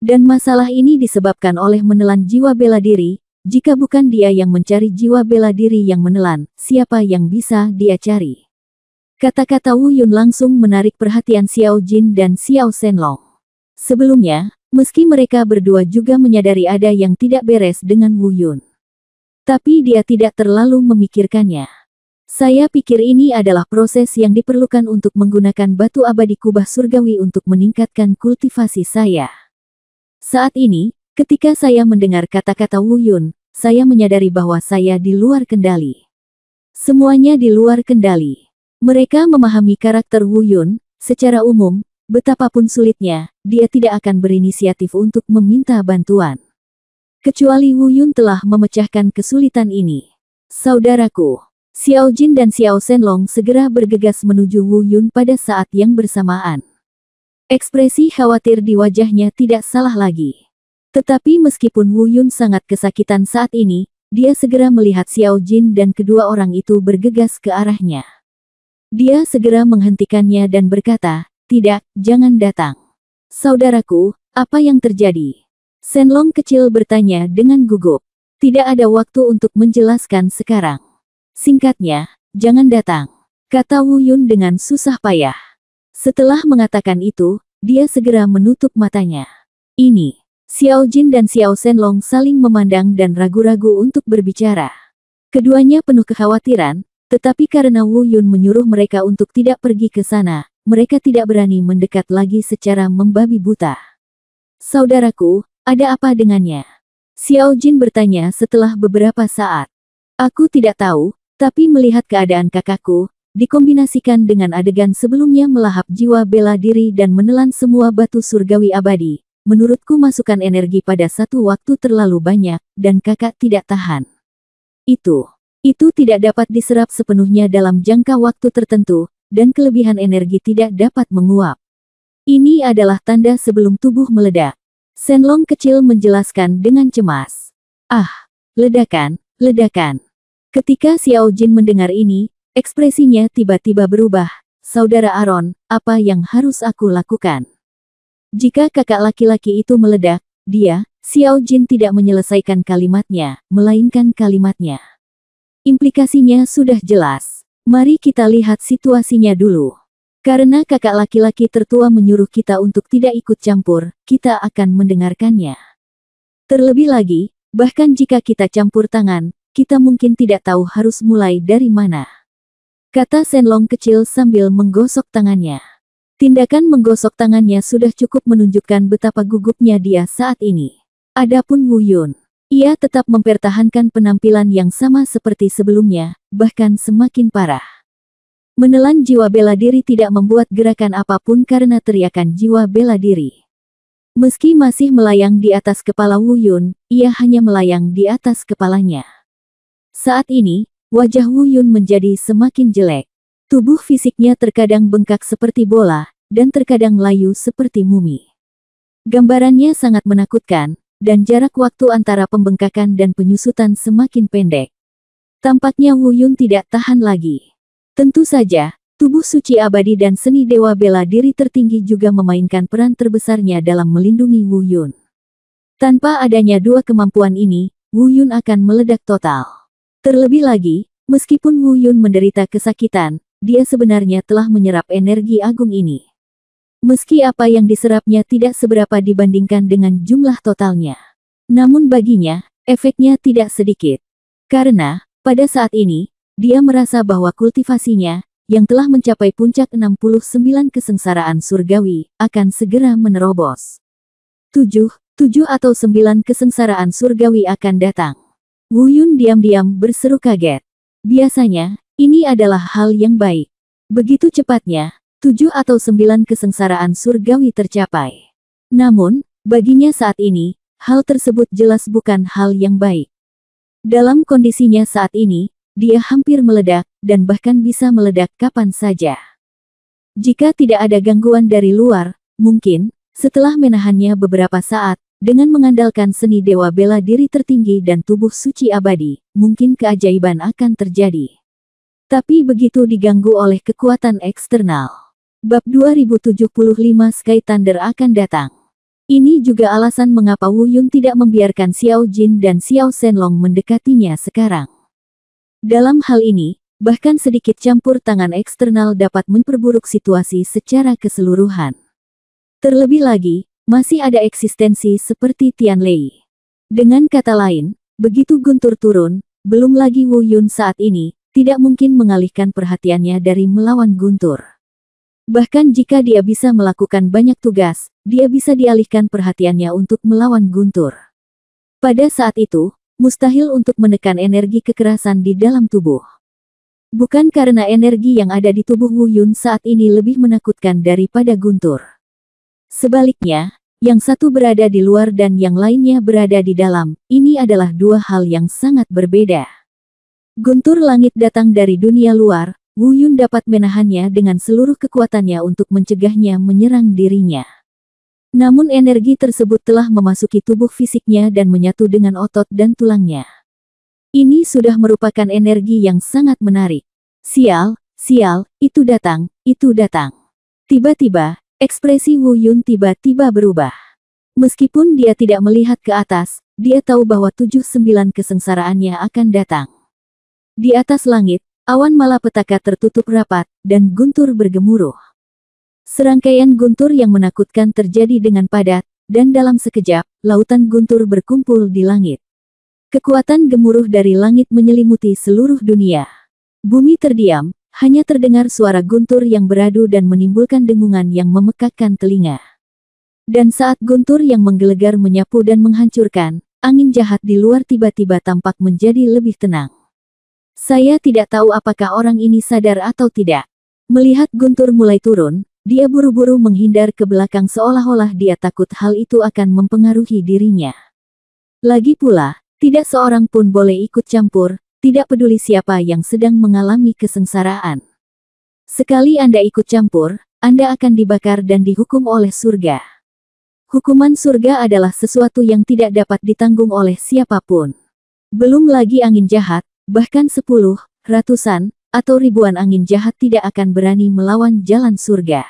Dan masalah ini disebabkan oleh menelan jiwa bela diri. Jika bukan dia yang mencari jiwa bela diri yang menelan, siapa yang bisa dia cari? Kata-kata Wu Yun langsung menarik perhatian Xiao Jin dan Xiao Shenlong. Sebelumnya, meski mereka berdua juga menyadari ada yang tidak beres dengan Wu Yun. Tapi dia tidak terlalu memikirkannya. Saya pikir ini adalah proses yang diperlukan untuk menggunakan batu abadi kubah surgawi untuk meningkatkan kultivasi saya. Saat ini, ketika saya mendengar kata-kata Wu Yun, saya menyadari bahwa saya di luar kendali. Semuanya di luar kendali. Mereka memahami karakter Wu Yun, secara umum, betapapun sulitnya, dia tidak akan berinisiatif untuk meminta bantuan. Kecuali Wu Yun telah memecahkan kesulitan ini. Saudaraku, Xiao Jin dan Xiao Shenlong segera bergegas menuju Wu Yun pada saat yang bersamaan. Ekspresi khawatir di wajahnya tidak salah lagi. Tetapi meskipun Wu Yun sangat kesakitan saat ini, dia segera melihat Xiao Jin dan kedua orang itu bergegas ke arahnya. Dia segera menghentikannya dan berkata, "Tidak, jangan datang." "Saudaraku, apa yang terjadi?" Shenlong kecil bertanya dengan gugup. "Tidak ada waktu untuk menjelaskan sekarang. Singkatnya, jangan datang," kata Wu Yun dengan susah payah. Setelah mengatakan itu, dia segera menutup matanya. Ini. Xiao Jin dan Xiao Shenlong saling memandang dan ragu-ragu untuk berbicara. Keduanya penuh kekhawatiran, tetapi karena Wu Yun menyuruh mereka untuk tidak pergi ke sana, mereka tidak berani mendekat lagi secara membabi buta. "Saudaraku, ada apa dengannya?" Xiao Jin bertanya setelah beberapa saat. "Aku tidak tahu, tapi melihat keadaan kakakku, dikombinasikan dengan adegan sebelumnya melahap jiwa bela diri dan menelan semua batu surgawi abadi. Menurutku masukan energi pada satu waktu terlalu banyak, dan kakak tidak tahan. Itu tidak dapat diserap sepenuhnya dalam jangka waktu tertentu, dan kelebihan energi tidak dapat menguap. Ini adalah tanda sebelum tubuh meledak." Shenlong kecil menjelaskan dengan cemas. "Ah, ledakan. Ketika Xiao Jin mendengar ini, ekspresinya tiba-tiba berubah. "Saudara Aaron, apa yang harus aku lakukan?" Jika kakak laki-laki itu meledak, dia, Xiao Jin tidak menyelesaikan kalimatnya, melainkan kalimatnya. Implikasinya sudah jelas. Mari kita lihat situasinya dulu. Karena kakak laki-laki tertua menyuruh kita untuk tidak ikut campur, kita akan mendengarkannya. Terlebih lagi, bahkan jika kita campur tangan, kita mungkin tidak tahu harus mulai dari mana. Kata Shenlong kecil sambil menggosok tangannya. Tindakan menggosok tangannya sudah cukup menunjukkan betapa gugupnya dia saat ini. Adapun Wu Yun, ia tetap mempertahankan penampilan yang sama seperti sebelumnya, bahkan semakin parah. Menelan jiwa bela diri tidak membuat gerakan apapun karena teriakan jiwa bela diri. Meski masih melayang di atas kepala Wu Yun, ia hanya melayang di atas kepalanya. Saat ini, wajah Wu Yun menjadi semakin jelek. Tubuh fisiknya terkadang bengkak seperti bola, dan terkadang layu seperti mumi. Gambarannya sangat menakutkan, dan jarak waktu antara pembengkakan dan penyusutan semakin pendek. Tampaknya Wu Yun tidak tahan lagi. Tentu saja, tubuh suci abadi dan seni dewa bela diri tertinggi juga memainkan peran terbesarnya dalam melindungi Wu Yun. Tanpa adanya dua kemampuan ini, Wu Yun akan meledak total. Terlebih lagi, meskipun Wu Yun menderita kesakitan, dia sebenarnya telah menyerap energi agung ini. Meski apa yang diserapnya tidak seberapa dibandingkan dengan jumlah totalnya. Namun baginya, efeknya tidak sedikit. Karena, Pada saat ini, dia merasa bahwa kultivasinya, yang telah mencapai puncak 69 kesengsaraan surgawi, akan segera menerobos. 7 atau 9 kesengsaraan surgawi akan datang. Wu Yun diam-diam berseru kaget. Biasanya, ini adalah hal yang baik. Begitu cepatnya, 7 atau 9 kesengsaraan surgawi tercapai. Namun, baginya saat ini, hal tersebut jelas bukan hal yang baik. Dalam kondisinya saat ini, dia hampir meledak, dan bahkan bisa meledak kapan saja. Jika tidak ada gangguan dari luar, mungkin, setelah menahannya beberapa saat, dengan mengandalkan seni dewa bela diri tertinggi dan tubuh suci abadi, mungkin keajaiban akan terjadi. Tapi begitu diganggu oleh kekuatan eksternal. Bab 2075 Sky Thunder akan datang. Ini juga alasan mengapa Wu Yun tidak membiarkan Xiao Jin dan Xiao Shenlong mendekatinya sekarang. Dalam hal ini, bahkan sedikit campur tangan eksternal dapat memperburuk situasi secara keseluruhan. Terlebih lagi, masih ada eksistensi seperti Tian Lei. Dengan kata lain, begitu Guntur turun, belum lagi Wu Yun saat ini, tidak mungkin mengalihkan perhatiannya dari melawan Guntur. Bahkan jika dia bisa melakukan banyak tugas, dia bisa dialihkan perhatiannya untuk melawan Guntur. Pada saat itu, mustahil untuk menekan energi kekerasan di dalam tubuh. Bukan karena energi yang ada di tubuh Wu Yun saat ini lebih menakutkan daripada Guntur. Sebaliknya, yang satu berada di luar dan yang lainnya berada di dalam, ini adalah dua hal yang sangat berbeda. Guntur langit datang dari dunia luar, Wu Yun dapat menahannya dengan seluruh kekuatannya untuk mencegahnya menyerang dirinya. Namun energi tersebut telah memasuki tubuh fisiknya dan menyatu dengan otot dan tulangnya. Ini sudah merupakan energi yang sangat menarik. Sial, itu datang, itu datang. Tiba-tiba, ekspresi Wu Yun tiba-tiba berubah. Meskipun dia tidak melihat ke atas, dia tahu bahwa 7-9 kesengsaraannya akan datang. Di atas langit, awan malapetaka tertutup rapat, dan guntur bergemuruh. Serangkaian guntur yang menakutkan terjadi dengan padat, dan dalam sekejap, lautan guntur berkumpul di langit. Kekuatan gemuruh dari langit menyelimuti seluruh dunia. Bumi terdiam, hanya terdengar suara guntur yang beradu dan menimbulkan dengungan yang memekakkan telinga. Dan saat guntur yang menggelegar menyapu dan menghancurkan, angin jahat di luar tiba-tiba tampak menjadi lebih tenang. Saya tidak tahu apakah orang ini sadar atau tidak. Melihat guntur mulai turun, dia buru-buru menghindar ke belakang seolah-olah dia takut hal itu akan mempengaruhi dirinya. Lagi pula, tidak seorang pun boleh ikut campur, tidak peduli siapa yang sedang mengalami kesengsaraan. Sekali Anda ikut campur, Anda akan dibakar dan dihukum oleh surga. Hukuman surga adalah sesuatu yang tidak dapat ditanggung oleh siapapun. Belum lagi angin jahat, bahkan 10, ratusan, atau ribuan angin jahat tidak akan berani melawan jalan surga.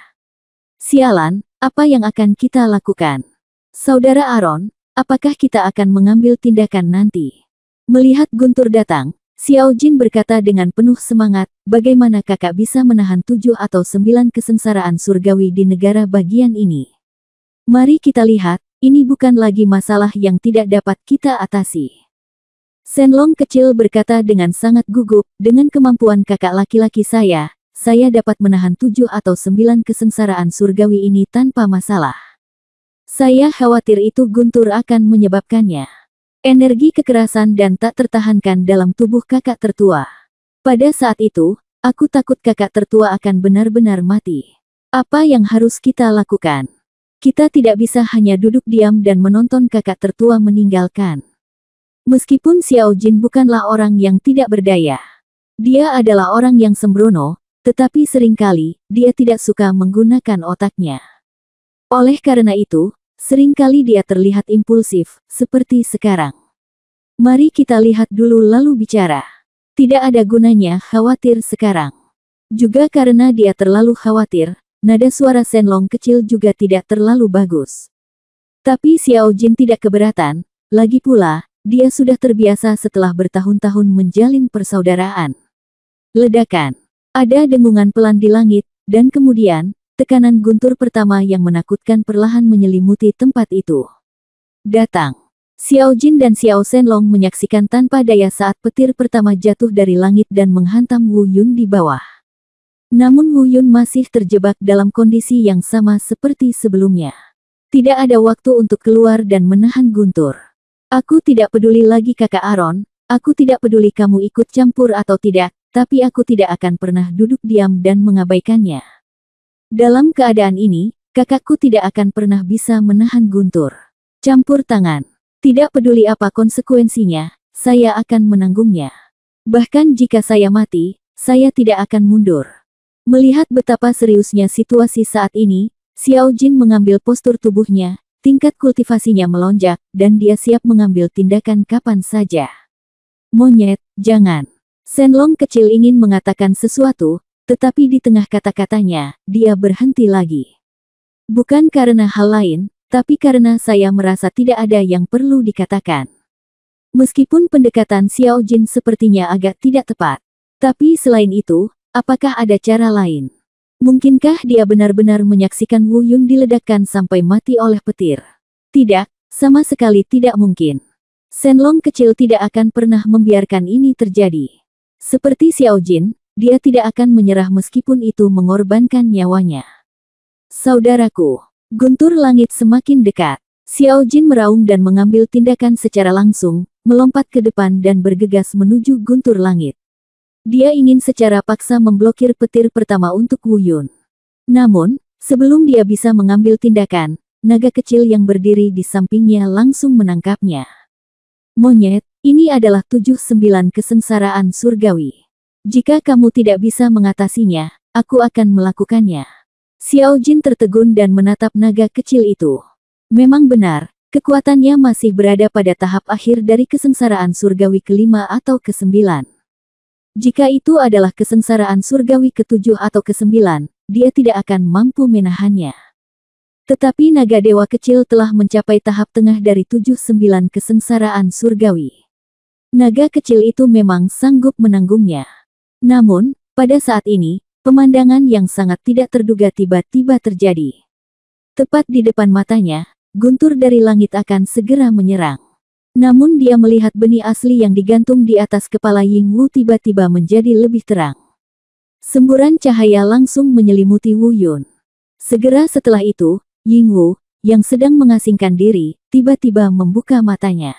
Sialan, apa yang akan kita lakukan? Saudara Aaron, apakah kita akan mengambil tindakan nanti? Melihat guntur datang, Xiao Jin berkata dengan penuh semangat, bagaimana kakak bisa menahan 7 atau 9 kesengsaraan surgawi di negara bagian ini? Mari kita lihat, ini bukan lagi masalah yang tidak dapat kita atasi. Shenlong kecil berkata dengan sangat gugup, dengan kemampuan kakak laki-laki saya dapat menahan 7 atau 9 kesengsaraan surgawi ini tanpa masalah. Saya khawatir itu guntur akan menyebabkannya energi kekerasan dan tak tertahankan dalam tubuh kakak tertua. Pada saat itu, aku takut kakak tertua akan benar-benar mati. Apa yang harus kita lakukan? Kita tidak bisa hanya duduk diam dan menonton kakak tertua meninggalkan. Meskipun Xiao Jin bukanlah orang yang tidak berdaya. Dia adalah orang yang sembrono, tetapi seringkali, dia tidak suka menggunakan otaknya. Oleh karena itu, seringkali dia terlihat impulsif, seperti sekarang. Mari kita lihat dulu lalu bicara. Tidak ada gunanya khawatir sekarang. Juga karena dia terlalu khawatir, nada suara Shenlong kecil juga tidak terlalu bagus. Tapi Xiao Jin tidak keberatan, lagi pula, dia sudah terbiasa setelah bertahun-tahun menjalin persaudaraan. Ledakan. Ada dengungan pelan di langit, dan kemudian, tekanan guntur pertama yang menakutkan perlahan menyelimuti tempat itu. Datang. Xiao Jin dan Xiao Shenlong menyaksikan tanpa daya saat petir pertama jatuh dari langit dan menghantam Wu Yun di bawah. Namun Wu Yun masih terjebak dalam kondisi yang sama seperti sebelumnya. Tidak ada waktu untuk keluar dan menahan Guntur. Aku tidak peduli lagi kakak Aaron, aku tidak peduli kamu ikut campur atau tidak, tapi aku tidak akan pernah duduk diam dan mengabaikannya. Dalam keadaan ini, kakakku tidak akan pernah bisa menahan Guntur. Campur tangan. Tidak peduli apa konsekuensinya, saya akan menanggungnya. Bahkan jika saya mati, saya tidak akan mundur. Melihat betapa seriusnya situasi saat ini, Xiao Jin mengambil postur tubuhnya, tingkat kultivasinya melonjak, dan dia siap mengambil tindakan kapan saja. Monyet, jangan. Shenlong kecil ingin mengatakan sesuatu, tetapi di tengah kata-katanya, dia berhenti lagi. Bukan karena hal lain, tapi karena saya merasa tidak ada yang perlu dikatakan. Meskipun pendekatan Xiao Jin sepertinya agak tidak tepat. Tapi selain itu, apakah ada cara lain? Mungkinkah dia benar-benar menyaksikan Wu Yun diledakkan sampai mati oleh petir? Tidak, sama sekali tidak mungkin. Shenlong kecil tidak akan pernah membiarkan ini terjadi. Seperti Xiao Jin, dia tidak akan menyerah meskipun itu mengorbankan nyawanya. Saudaraku. Guntur langit semakin dekat. Xiao Jin meraung dan mengambil tindakan secara langsung, melompat ke depan dan bergegas menuju guntur langit. Dia ingin secara paksa memblokir petir pertama untuk Wu Yun. Namun, sebelum dia bisa mengambil tindakan, naga kecil yang berdiri di sampingnya langsung menangkapnya. Monyet, ini adalah 7-9 kesengsaraan surgawi. Jika kamu tidak bisa mengatasinya, aku akan melakukannya. Xiao Jin tertegun dan menatap naga kecil itu. Memang benar, kekuatannya masih berada pada tahap akhir dari kesengsaraan surgawi kelima atau ke-9. Jika itu adalah kesengsaraan surgawi ke-7 atau ke-9, dia tidak akan mampu menahannya. Tetapi naga dewa kecil telah mencapai tahap tengah dari 7-9 kesengsaraan surgawi. Naga kecil itu memang sanggup menanggungnya. Namun, pada saat ini, pemandangan yang sangat tidak terduga tiba-tiba terjadi. Tepat di depan matanya, guntur dari langit akan segera menyerang. Namun dia melihat benih asli yang digantung di atas kepala Ying Wu tiba-tiba menjadi lebih terang. Semburan cahaya langsung menyelimuti Wu Yun. Segera setelah itu, Ying Wu, yang sedang mengasingkan diri, tiba-tiba membuka matanya.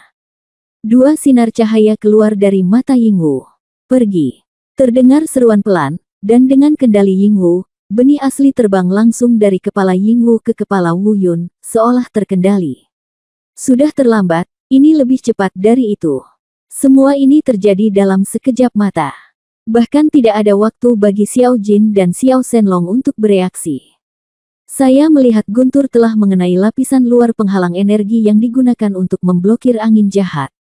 Dua sinar cahaya keluar dari mata Ying Wu. Pergi. Terdengar seruan pelan, dan dengan kendali Ying Wu, benih asli terbang langsung dari kepala Ying Wu ke kepala Wu Yun, seolah terkendali. Sudah terlambat, ini lebih cepat dari itu. Semua ini terjadi dalam sekejap mata. Bahkan tidak ada waktu bagi Xiao Jin dan Xiao Shenlong untuk bereaksi. Saya melihat guntur telah mengenai lapisan luar penghalang energi yang digunakan untuk memblokir angin jahat.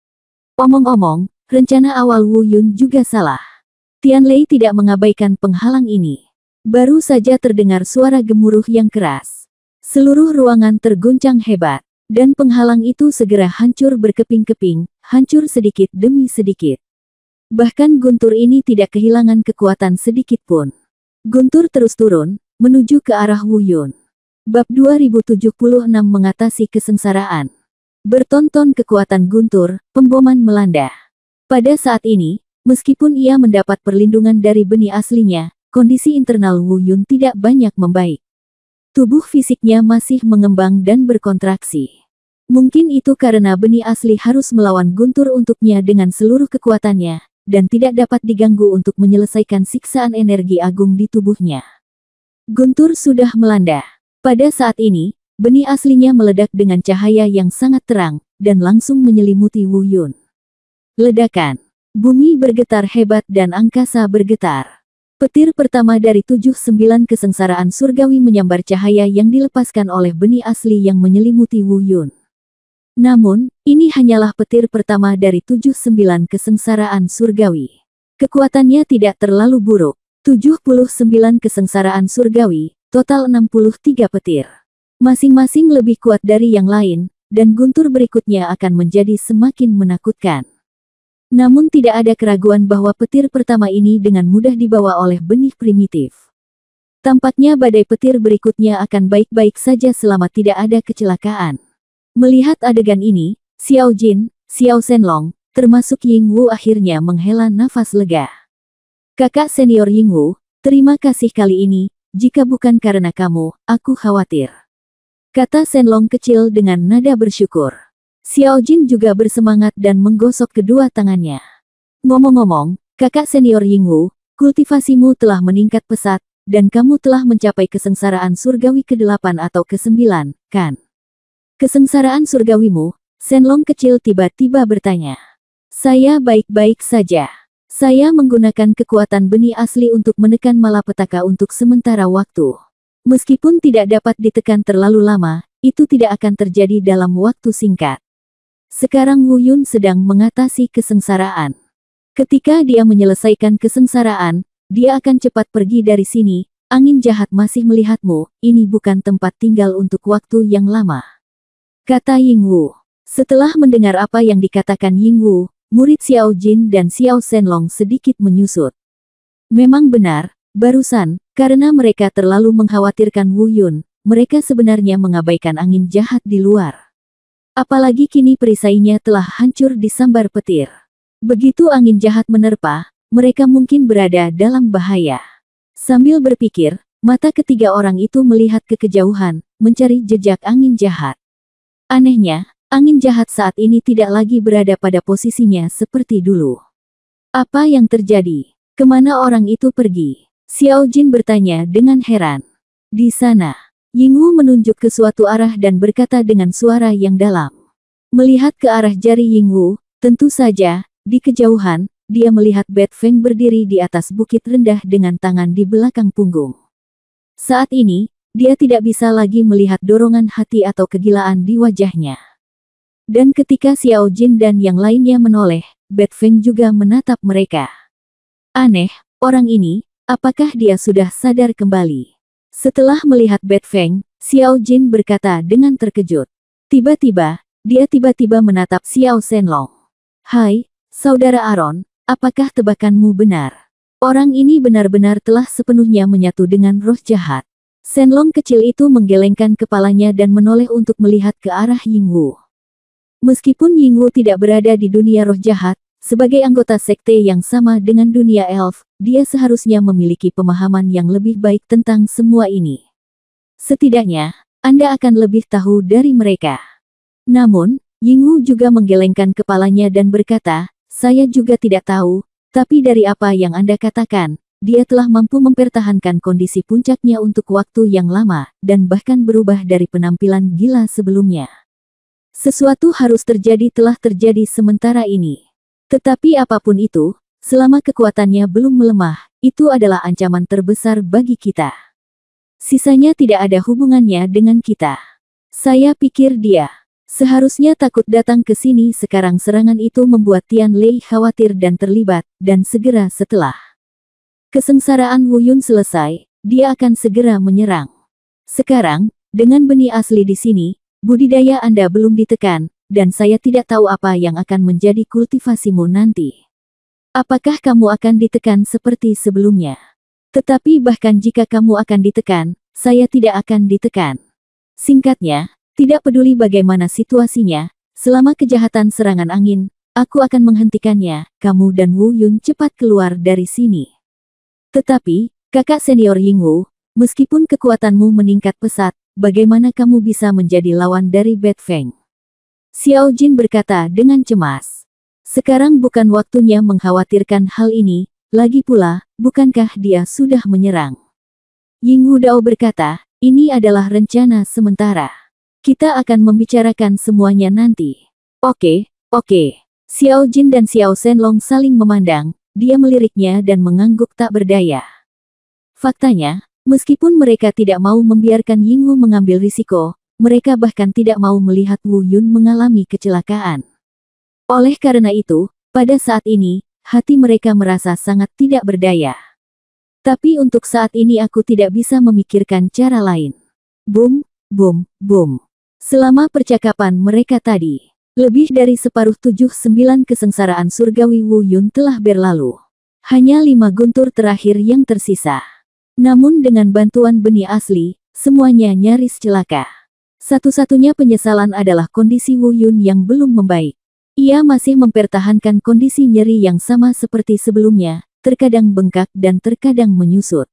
Omong-omong, rencana awal Wu Yun juga salah. Tianlei tidak mengabaikan penghalang ini. Baru saja terdengar suara gemuruh yang keras. Seluruh ruangan terguncang hebat, dan penghalang itu segera hancur berkeping-keping, hancur sedikit demi sedikit. Bahkan guntur ini tidak kehilangan kekuatan sedikit pun. Guntur terus turun, menuju ke arah Wu Yun. Bab 2076 mengatasi kesengsaraan. Bertonton kekuatan guntur, pemboman melanda. Pada saat ini, meskipun ia mendapat perlindungan dari benih aslinya, kondisi internal Wu Yun tidak banyak membaik. Tubuh fisiknya masih mengembang dan berkontraksi. Mungkin itu karena benih asli harus melawan guntur untuknya dengan seluruh kekuatannya, dan tidak dapat diganggu untuk menyelesaikan siksaan energi agung di tubuhnya. Guntur sudah melanda. Pada saat ini, benih aslinya meledak dengan cahaya yang sangat terang, dan langsung menyelimuti Wu Yun. Ledakan. Bumi bergetar hebat dan angkasa bergetar. Petir pertama dari 7-9 kesengsaraan surgawi menyambar cahaya yang dilepaskan oleh benih asli yang menyelimuti Wu Yun. Namun, ini hanyalah petir pertama dari 7-9 kesengsaraan surgawi. Kekuatannya tidak terlalu buruk. 79 kesengsaraan surgawi, total 63 petir. Masing-masing lebih kuat dari yang lain, dan guntur berikutnya akan menjadi semakin menakutkan. Namun tidak ada keraguan bahwa petir pertama ini dengan mudah dibawa oleh benih primitif. Tampaknya badai petir berikutnya akan baik-baik saja selama tidak ada kecelakaan. Melihat adegan ini, Xiao Jin, Xiao Shenlong, termasuk Ying Wu akhirnya menghela nafas lega. Kakak senior Ying Wu, terima kasih kali ini, jika bukan karena kamu, aku khawatir. Kata Shenlong kecil dengan nada bersyukur. Xiao Jin juga bersemangat dan menggosok kedua tangannya. Ngomong-ngomong, kakak senior Ying Wu, kultivasimu telah meningkat pesat, dan kamu telah mencapai kesengsaraan surgawi ke-8 atau ke-9, kan? Kesengsaraan surgawimu? Shenlong kecil tiba-tiba bertanya. Saya baik-baik saja. Saya menggunakan kekuatan benih asli untuk menekan malapetaka untuk sementara waktu. Meskipun tidak dapat ditekan terlalu lama, itu tidak akan terjadi dalam waktu singkat. Sekarang Wu Yun sedang mengatasi kesengsaraan. Ketika dia menyelesaikan kesengsaraan, dia akan cepat pergi dari sini. Angin jahat masih melihatmu, ini bukan tempat tinggal untuk waktu yang lama. Kata Ying Wu. Setelah mendengar apa yang dikatakan Ying Wu, murid Xiao Jin dan Xiao Shenlong sedikit menyusut. Memang benar, barusan, karena mereka terlalu mengkhawatirkan Wu Yun, mereka sebenarnya mengabaikan angin jahat di luar. Apalagi kini perisainya telah hancur disambar petir. Begitu angin jahat menerpa, mereka mungkin berada dalam bahaya. Sambil berpikir, mata ketiga orang itu melihat ke kejauhan, mencari jejak angin jahat. Anehnya, angin jahat saat ini tidak lagi berada pada posisinya seperti dulu. Apa yang terjadi? Kemana orang itu pergi? Xiao Jin bertanya dengan heran. Di sana, Ying Wu menunjuk ke suatu arah dan berkata dengan suara yang dalam. Melihat ke arah jari Ying Wu, tentu saja, di kejauhan, dia melihat Bat Feng berdiri di atas bukit rendah dengan tangan di belakang punggung. Saat ini, dia tidak bisa lagi melihat dorongan hati atau kegilaan di wajahnya. Dan ketika Xiao Jin dan yang lainnya menoleh, Bat Feng juga menatap mereka. Aneh, orang ini, apakah dia sudah sadar kembali? Setelah melihat Bat Feng, Xiao Jin berkata dengan terkejut. Tiba-tiba, dia tiba-tiba menatap Xiao Shenlong. Hai, Saudara Aaron, apakah tebakanmu benar? Orang ini benar-benar telah sepenuhnya menyatu dengan roh jahat. Shenlong kecil itu menggelengkan kepalanya dan menoleh untuk melihat ke arah Ying Wu. Meskipun Ying Wu tidak berada di dunia roh jahat, sebagai anggota sekte yang sama dengan dunia elf, dia seharusnya memiliki pemahaman yang lebih baik tentang semua ini. Setidaknya, Anda akan lebih tahu dari mereka. Namun, Ying Wu juga menggelengkan kepalanya dan berkata, saya juga tidak tahu, tapi dari apa yang Anda katakan, dia telah mampu mempertahankan kondisi puncaknya untuk waktu yang lama, dan bahkan berubah dari penampilan gila sebelumnya. Sesuatu harus terjadi telah terjadi sementara ini. Tetapi apapun itu, selama kekuatannya belum melemah, itu adalah ancaman terbesar bagi kita. Sisanya tidak ada hubungannya dengan kita. Saya pikir dia seharusnya takut datang ke sini sekarang. Serangan itu membuat Tian Lei khawatir dan terlibat, dan segera setelah kesengsaraan Wu Yun selesai, dia akan segera menyerang. Sekarang, dengan benih asli di sini, budidaya Anda belum ditekan, dan saya tidak tahu apa yang akan menjadi kultivasimu nanti. Apakah kamu akan ditekan seperti sebelumnya? Tetapi bahkan jika kamu akan ditekan, saya tidak akan ditekan. Singkatnya, tidak peduli bagaimana situasinya, selama kejahatan serangan angin, aku akan menghentikannya. Kamu dan Wu Yun cepat keluar dari sini. Tetapi, kakak senior Ying Wu, meskipun kekuatanmu meningkat pesat, bagaimana kamu bisa menjadi lawan dari Bat Feng? Xiao Jin berkata dengan cemas. Sekarang bukan waktunya mengkhawatirkan hal ini, lagi pula, bukankah dia sudah menyerang? Ying Wu Dao berkata, ini adalah rencana sementara. Kita akan membicarakan semuanya nanti. Oke. Xiao Jin dan Xiao Shenlong saling memandang, dia meliriknya dan mengangguk tak berdaya. Faktanya, meskipun mereka tidak mau membiarkan Ying Wu mengambil risiko, mereka bahkan tidak mau melihat Wu Yun mengalami kecelakaan. Oleh karena itu, pada saat ini, hati mereka merasa sangat tidak berdaya. Tapi untuk saat ini aku tidak bisa memikirkan cara lain. Boom, boom, boom. Selama percakapan mereka tadi, lebih dari separuh 7/9 kesengsaraan surgawi Wu Yun telah berlalu. Hanya 5 guntur terakhir yang tersisa. Namun dengan bantuan benih asli, semuanya nyaris celaka. Satu-satunya penyesalan adalah kondisi Wu Yun yang belum membaik. Ia masih mempertahankan kondisi nyeri yang sama seperti sebelumnya, terkadang bengkak dan terkadang menyusut.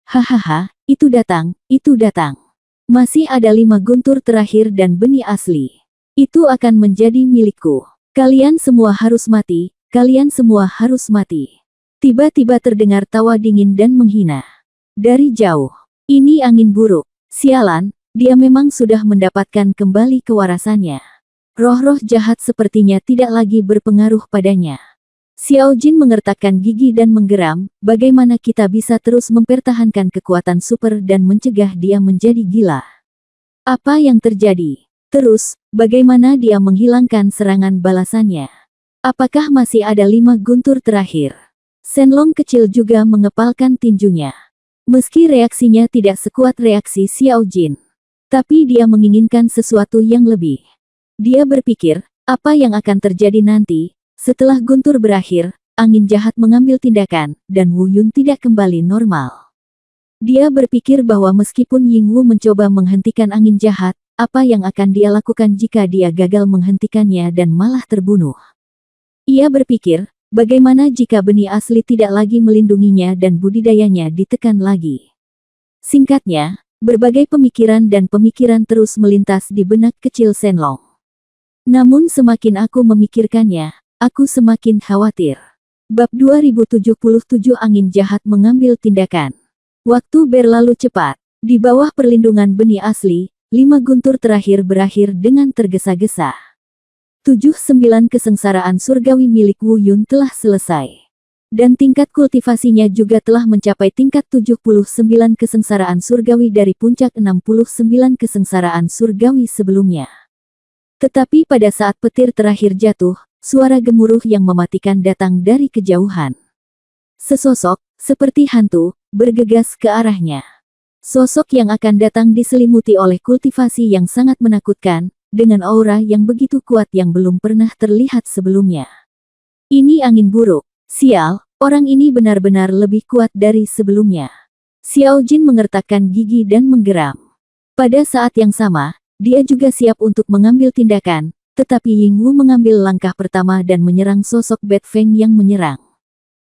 Hahaha, itu datang, itu datang. Masih ada 5 guntur terakhir dan benih asli. Itu akan menjadi milikku. Kalian semua harus mati, kalian semua harus mati. Tiba-tiba terdengar tawa dingin dan menghina. Dari jauh, ini angin buruk. Sialan, dia memang sudah mendapatkan kembali kewarasannya. Roh-roh jahat sepertinya tidak lagi berpengaruh padanya. Xiao Jin mengertakkan gigi dan menggeram, bagaimana kita bisa terus mempertahankan kekuatan super dan mencegah dia menjadi gila? Apa yang terjadi? Terus, bagaimana dia menghilangkan serangan balasannya? Apakah masih ada 5 guntur terakhir? Shenlong kecil juga mengepalkan tinjunya. Meski reaksinya tidak sekuat reaksi Xiao Jin, tapi dia menginginkan sesuatu yang lebih. Dia berpikir, apa yang akan terjadi nanti, setelah guntur berakhir, angin jahat mengambil tindakan, dan Wu Yun tidak kembali normal. Dia berpikir bahwa meskipun Ying Wu mencoba menghentikan angin jahat, apa yang akan dia lakukan jika dia gagal menghentikannya dan malah terbunuh. Ia berpikir, bagaimana jika benih asli tidak lagi melindunginya dan budidayanya ditekan lagi. Singkatnya, berbagai pemikiran dan pemikiran terus melintas di benak kecil Shenlong. Namun semakin aku memikirkannya, aku semakin khawatir. Bab 2077 Angin Jahat Mengambil Tindakan. Waktu berlalu cepat. Di bawah perlindungan benih asli, 5 guntur terakhir berakhir dengan tergesa-gesa. 7-9 kesengsaraan surgawi milik Wu Yun telah selesai. Dan tingkat kultivasinya juga telah mencapai tingkat 79 kesengsaraan surgawi dari puncak 69 kesengsaraan surgawi sebelumnya. Tetapi pada saat petir terakhir jatuh, suara gemuruh yang mematikan datang dari kejauhan. Sesosok, seperti hantu, bergegas ke arahnya. Sosok yang akan datang diselimuti oleh kultivasi yang sangat menakutkan, dengan aura yang begitu kuat yang belum pernah terlihat sebelumnya. Ini angin buruk. Sial, orang ini benar-benar lebih kuat dari sebelumnya. Xiao Jin mengertakkan gigi dan menggeram. Pada saat yang sama, dia juga siap untuk mengambil tindakan, tetapi Ying Wu mengambil langkah pertama dan menyerang sosok Bat Feng yang menyerang.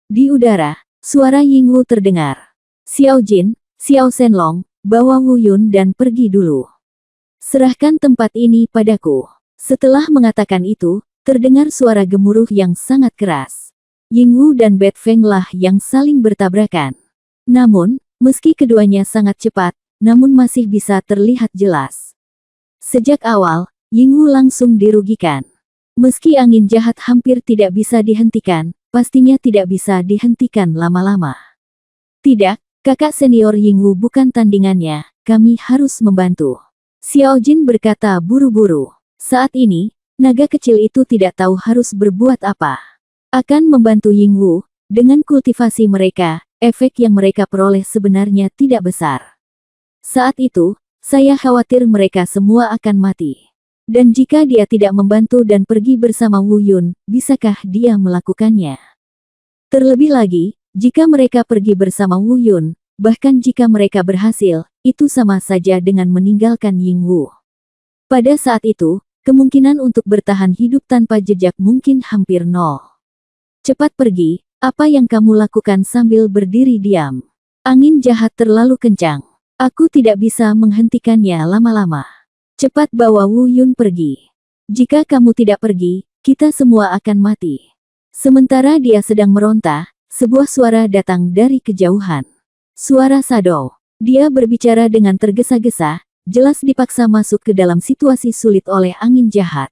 Di udara, suara Ying Wu terdengar. Xiao Jin, Xiao Shenlong, bawa Wu Yun dan pergi dulu. Serahkan tempat ini padaku. Setelah mengatakan itu, terdengar suara gemuruh yang sangat keras. Ying Wu dan Bat Feng lah yang saling bertabrakan. Namun, meski keduanya sangat cepat, namun masih bisa terlihat jelas. Sejak awal, Ying Wu langsung dirugikan. Meski angin jahat hampir tidak bisa dihentikan, pastinya tidak bisa dihentikan lama-lama. Tidak, kakak senior Ying Wu bukan tandingannya, kami harus membantu. Xiao Jin berkata buru-buru. Saat ini, naga kecil itu tidak tahu harus berbuat apa. Akan membantu Ying Wu, dengan kultivasi mereka, efek yang mereka peroleh sebenarnya tidak besar. Saat itu, saya khawatir mereka semua akan mati. Dan jika dia tidak membantu dan pergi bersama Wu Yun, bisakah dia melakukannya? Terlebih lagi, jika mereka pergi bersama Wu Yun, bahkan jika mereka berhasil, itu sama saja dengan meninggalkan Ying Wu. Pada saat itu, kemungkinan untuk bertahan hidup tanpa jejak mungkin hampir nol. Cepat pergi, apa yang kamu lakukan sambil berdiri diam? Angin jahat terlalu kencang. Aku tidak bisa menghentikannya lama-lama. Cepat bawa Wu Yun pergi. Jika kamu tidak pergi, kita semua akan mati. Sementara dia sedang meronta, sebuah suara datang dari kejauhan. Suara Shadow. Dia berbicara dengan tergesa-gesa, jelas dipaksa masuk ke dalam situasi sulit oleh angin jahat.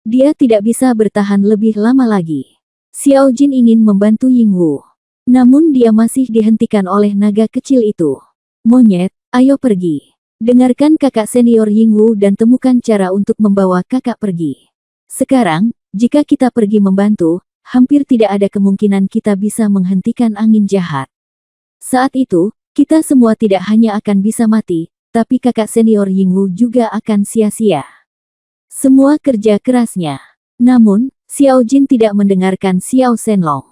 Dia tidak bisa bertahan lebih lama lagi. Xiao Jin ingin membantu Ying Wu. Namun dia masih dihentikan oleh naga kecil itu. Monyet, ayo pergi. Dengarkan kakak senior Ying Wu dan temukan cara untuk membawa kakak pergi. Sekarang, jika kita pergi membantu, hampir tidak ada kemungkinan kita bisa menghentikan angin jahat. Saat itu, kita semua tidak hanya akan bisa mati, tapi kakak senior Ying Wu juga akan sia-sia. Semua kerja kerasnya. Namun, Xiao Jin tidak mendengarkan Xiao Shenlong.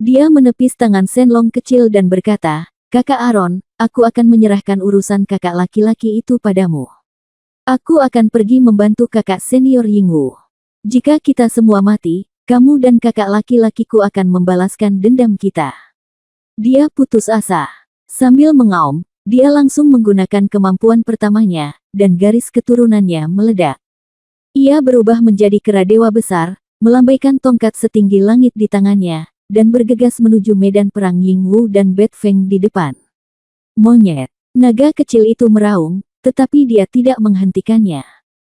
Dia menepis tangan Shenlong kecil dan berkata, Kakak Aaron, aku akan menyerahkan urusan kakak laki-laki itu padamu. Aku akan pergi membantu kakak senior Yingwu. Jika kita semua mati, kamu dan kakak laki-lakiku akan membalaskan dendam kita. Dia putus asa. Sambil mengaum, dia langsung menggunakan kemampuan pertamanya, dan garis keturunannya meledak. Ia berubah menjadi kera dewa besar, melambaikan tongkat setinggi langit di tangannya, dan bergegas menuju medan perang Yingwu dan Bat Feng di depan. Monyet. Naga kecil itu meraung, tetapi dia tidak menghentikannya.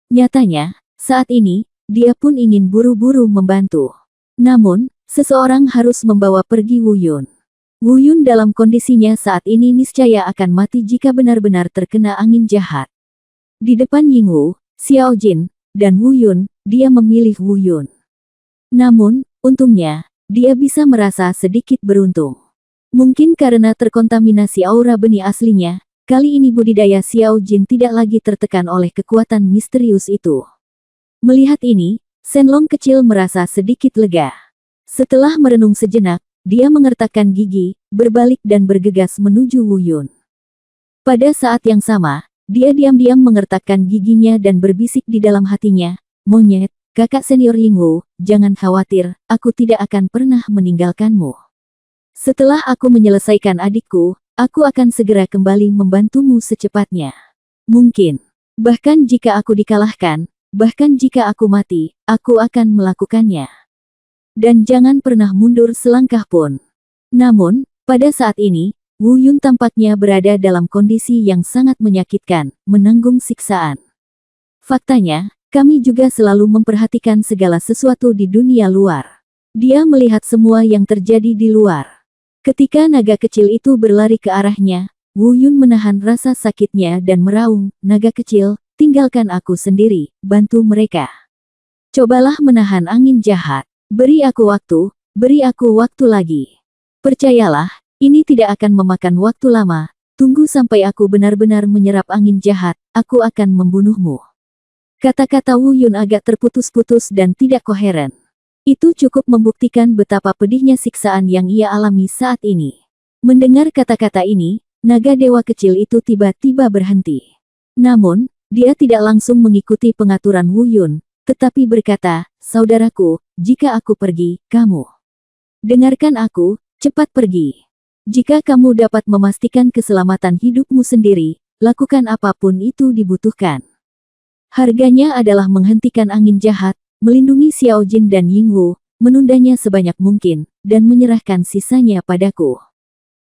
Nyatanya, saat ini, dia pun ingin buru-buru membantu. Namun, seseorang harus membawa pergi Wu Yun. Wu Yun dalam kondisinya saat ini niscaya akan mati jika benar-benar terkena angin jahat. Di depan Yingwu, Xiao Jin, dan Wu Yun, dia memilih Wu Yun. Namun, untungnya, dia bisa merasa sedikit beruntung. Mungkin karena terkontaminasi aura benih aslinya, kali ini budidaya Xiao Jin tidak lagi tertekan oleh kekuatan misterius itu. Melihat ini, Shenlong kecil merasa sedikit lega. Setelah merenung sejenak, dia mengertakkan gigi, berbalik dan bergegas menuju Wu Yun. Pada saat yang sama, dia diam-diam mengertakkan giginya dan berbisik di dalam hatinya, "Monyet, kakak senior Yingwu, jangan khawatir, aku tidak akan pernah meninggalkanmu. Setelah aku menyelesaikan adikku, aku akan segera kembali membantumu secepatnya. Mungkin, bahkan jika aku dikalahkan, bahkan jika aku mati, aku akan melakukannya. Dan jangan pernah mundur selangkah pun." Namun, pada saat ini, Wu Yun tampaknya berada dalam kondisi yang sangat menyakitkan, menanggung siksaan. Faktanya, kami juga selalu memperhatikan segala sesuatu di dunia luar. Dia melihat semua yang terjadi di luar. Ketika naga kecil itu berlari ke arahnya, Wu Yun menahan rasa sakitnya dan meraung, "Naga kecil, tinggalkan aku sendiri, bantu mereka. Cobalah menahan angin jahat. Beri aku waktu lagi. Percayalah, ini tidak akan memakan waktu lama. Tunggu sampai aku benar-benar menyerap angin jahat, aku akan membunuhmu." Kata-kata Wu Yun agak terputus-putus dan tidak koheren. Itu cukup membuktikan betapa pedihnya siksaan yang ia alami saat ini. Mendengar kata-kata ini, naga dewa kecil itu tiba-tiba berhenti. Namun, dia tidak langsung mengikuti pengaturan Wu Yun, tetapi berkata, "Saudaraku, jika aku pergi, kamu dengarkan aku, cepat pergi. Jika kamu dapat memastikan keselamatan hidupmu sendiri, lakukan apapun itu dibutuhkan. Harganya adalah menghentikan angin jahat, melindungi Xiao Jin dan Yingwu, menundanya sebanyak mungkin, dan menyerahkan sisanya padaku."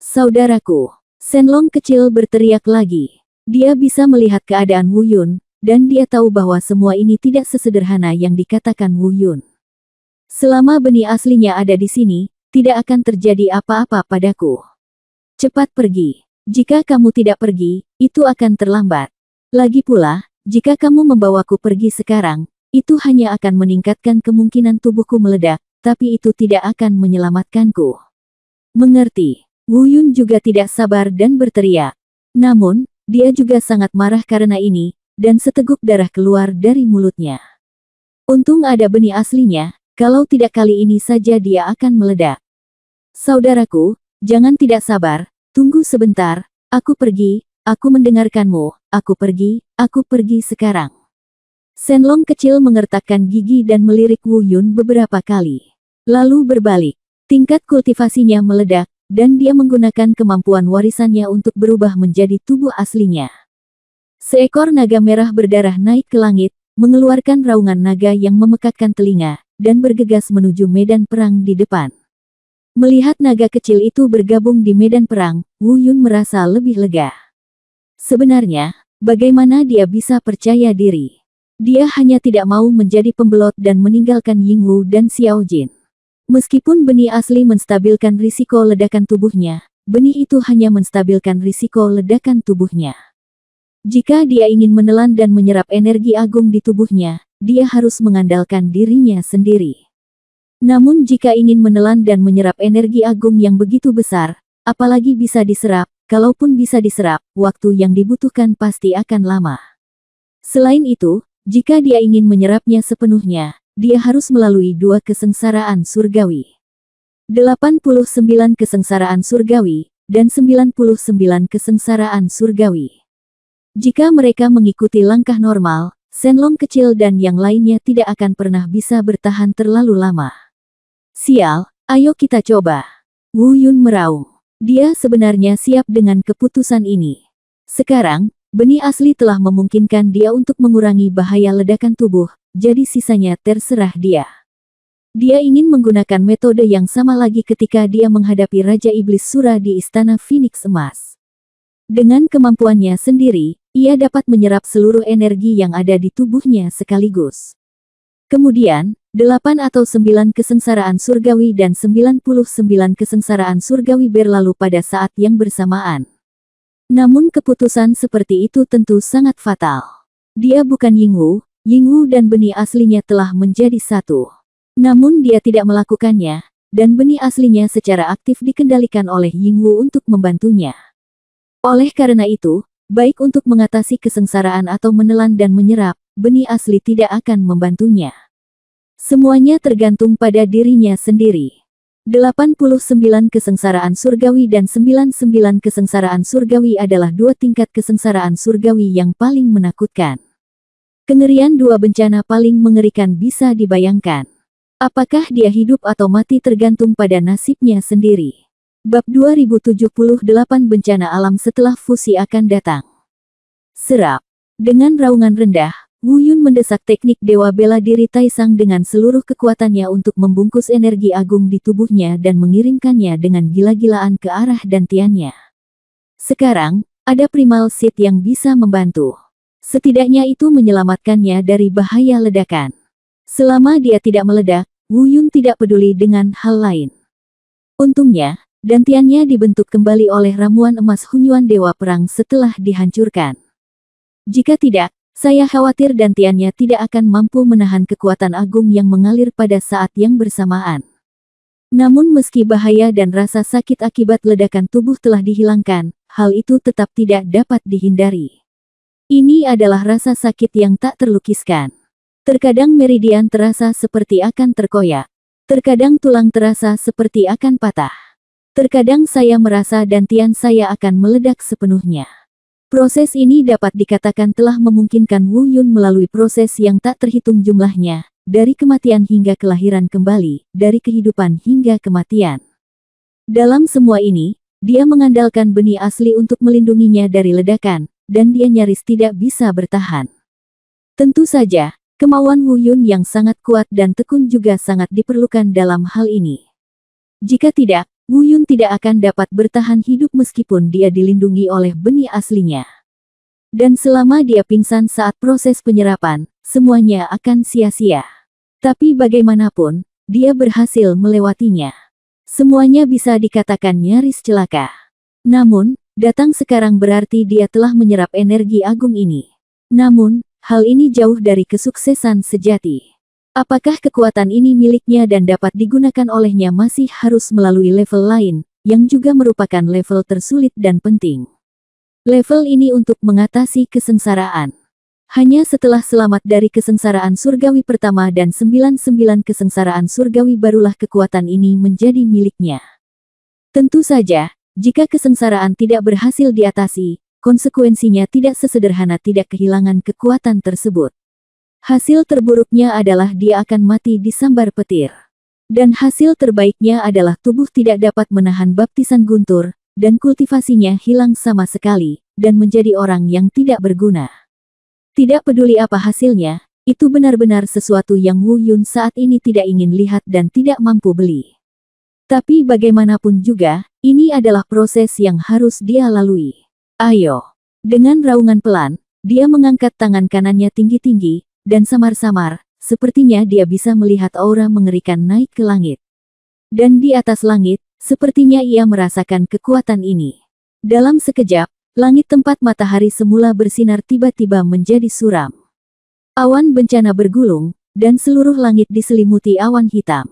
"Saudaraku!" Shenlong kecil berteriak lagi. Dia bisa melihat keadaan Wu Yun, dan dia tahu bahwa semua ini tidak sesederhana yang dikatakan Wu Yun. "Selama benih aslinya ada di sini, tidak akan terjadi apa-apa padaku. Cepat pergi. Jika kamu tidak pergi, itu akan terlambat. Lagi pula, jika kamu membawaku pergi sekarang, itu hanya akan meningkatkan kemungkinan tubuhku meledak, tapi itu tidak akan menyelamatkanku." "Mengerti." Wu Yun juga tidak sabar dan berteriak. Namun, dia juga sangat marah karena ini, dan seteguk darah keluar dari mulutnya. Untung ada benih aslinya, kalau tidak kali ini saja dia akan meledak. "Saudaraku, jangan tidak sabar, tunggu sebentar, aku pergi, aku mendengarkanmu, aku pergi sekarang." Shenlong kecil mengertakkan gigi dan melirik Wu Yun beberapa kali. Lalu berbalik. Tingkat kultivasinya meledak, dan dia menggunakan kemampuan warisannya untuk berubah menjadi tubuh aslinya. Seekor naga merah berdarah naik ke langit, mengeluarkan raungan naga yang memekakkan telinga, dan bergegas menuju medan perang di depan. Melihat naga kecil itu bergabung di medan perang, Wu Yun merasa lebih lega. Sebenarnya, bagaimana dia bisa percaya diri? Dia hanya tidak mau menjadi pembelot dan meninggalkan Yingwu dan Xiao Jin. Meskipun benih asli menstabilkan risiko ledakan tubuhnya, benih itu hanya menstabilkan risiko ledakan tubuhnya. Jika dia ingin menelan dan menyerap energi agung di tubuhnya, dia harus mengandalkan dirinya sendiri. Namun jika ingin menelan dan menyerap energi agung yang begitu besar, apalagi bisa diserap, kalaupun bisa diserap, waktu yang dibutuhkan pasti akan lama. Selain itu, jika dia ingin menyerapnya sepenuhnya, dia harus melalui 2 kesengsaraan surgawi. 89 kesengsaraan surgawi, dan 99 kesengsaraan surgawi. Jika mereka mengikuti langkah normal, Shenlong kecil dan yang lainnya tidak akan pernah bisa bertahan terlalu lama. Sial, ayo kita coba. Wu Yun meraung. Dia sebenarnya siap dengan keputusan ini. Sekarang, benih asli telah memungkinkan dia untuk mengurangi bahaya ledakan tubuh, jadi sisanya terserah dia. Dia ingin menggunakan metode yang sama lagi ketika dia menghadapi Raja Iblis Sura di Istana Phoenix Emas. Dengan kemampuannya sendiri, ia dapat menyerap seluruh energi yang ada di tubuhnya sekaligus. Kemudian, 8 atau 9 kesengsaraan surgawi dan 99 kesengsaraan surgawi berlalu pada saat yang bersamaan. Namun keputusan seperti itu tentu sangat fatal. Dia bukan Yingwu dan benih aslinya telah menjadi satu. Namun dia tidak melakukannya, dan benih aslinya secara aktif dikendalikan oleh Yingwu untuk membantunya. Oleh karena itu, baik untuk mengatasi kesengsaraan atau menelan dan menyerap, benih asli tidak akan membantunya. Semuanya tergantung pada dirinya sendiri. 89 kesengsaraan surgawi dan 99 kesengsaraan surgawi adalah dua tingkat kesengsaraan surgawi yang paling menakutkan. Kengerian dua bencana paling mengerikan bisa dibayangkan. Apakah dia hidup atau mati tergantung pada nasibnya sendiri. Bab 2078 Bencana Alam Setelah Fusi akan datang. Serap. Dengan raungan rendah, Wu Yun mendesak teknik Dewa Bela Diri Taisang dengan seluruh kekuatannya untuk membungkus energi agung di tubuhnya dan mengirimkannya dengan gila-gilaan ke arah dantiannya. Sekarang, ada Primal Seed yang bisa membantu. Setidaknya itu menyelamatkannya dari bahaya ledakan. Selama dia tidak meledak, Wu Yun tidak peduli dengan hal lain. Untungnya, dantiannya dibentuk kembali oleh ramuan emas Hunyuan Dewa Perang setelah dihancurkan. Jika tidak, saya khawatir dantiannya tidak akan mampu menahan kekuatan agung yang mengalir pada saat yang bersamaan. Namun meski bahaya dan rasa sakit akibat ledakan tubuh telah dihilangkan, hal itu tetap tidak dapat dihindari. Ini adalah rasa sakit yang tak terlukiskan. Terkadang meridian terasa seperti akan terkoyak. Terkadang tulang terasa seperti akan patah. Terkadang saya merasa dantian saya akan meledak sepenuhnya. Proses ini dapat dikatakan telah memungkinkan Wu Yun melalui proses yang tak terhitung jumlahnya, dari kematian hingga kelahiran kembali, dari kehidupan hingga kematian. Dalam semua ini, dia mengandalkan benih asli untuk melindunginya dari ledakan, dan dia nyaris tidak bisa bertahan. Tentu saja, kemauan Wu Yun yang sangat kuat dan tekun juga sangat diperlukan dalam hal ini. Jika tidak, Wu Yun tidak akan dapat bertahan hidup meskipun dia dilindungi oleh benih aslinya. Dan selama dia pingsan saat proses penyerapan, semuanya akan sia-sia. Tapi bagaimanapun, dia berhasil melewatinya. Semuanya bisa dikatakan nyaris celaka. Namun, datang sekarang berarti dia telah menyerap energi agung ini. Namun, hal ini jauh dari kesuksesan sejati. Apakah kekuatan ini miliknya dan dapat digunakan olehnya masih harus melalui level lain, yang juga merupakan level tersulit dan penting. Level ini untuk mengatasi kesengsaraan. Hanya setelah selamat dari kesengsaraan surgawi pertama dan 99 kesengsaraan surgawi barulah kekuatan ini menjadi miliknya. Tentu saja, jika kesengsaraan tidak berhasil diatasi, konsekuensinya tidak sesederhana tidak kehilangan kekuatan tersebut. Hasil terburuknya adalah dia akan mati disambar petir. Dan hasil terbaiknya adalah tubuh tidak dapat menahan baptisan guntur, dan kultivasinya hilang sama sekali, dan menjadi orang yang tidak berguna. Tidak peduli apa hasilnya, itu benar-benar sesuatu yang Wu Yun saat ini tidak ingin lihat dan tidak mampu beli. Tapi bagaimanapun juga, ini adalah proses yang harus dia lalui. Ayo. Dengan raungan pelan, dia mengangkat tangan kanannya tinggi-tinggi, dan samar-samar, sepertinya dia bisa melihat aura mengerikan naik ke langit. Dan di atas langit, sepertinya ia merasakan kekuatan ini. Dalam sekejap, langit tempat matahari semula bersinar tiba-tiba menjadi suram. Awan bencana bergulung, dan seluruh langit diselimuti awan hitam.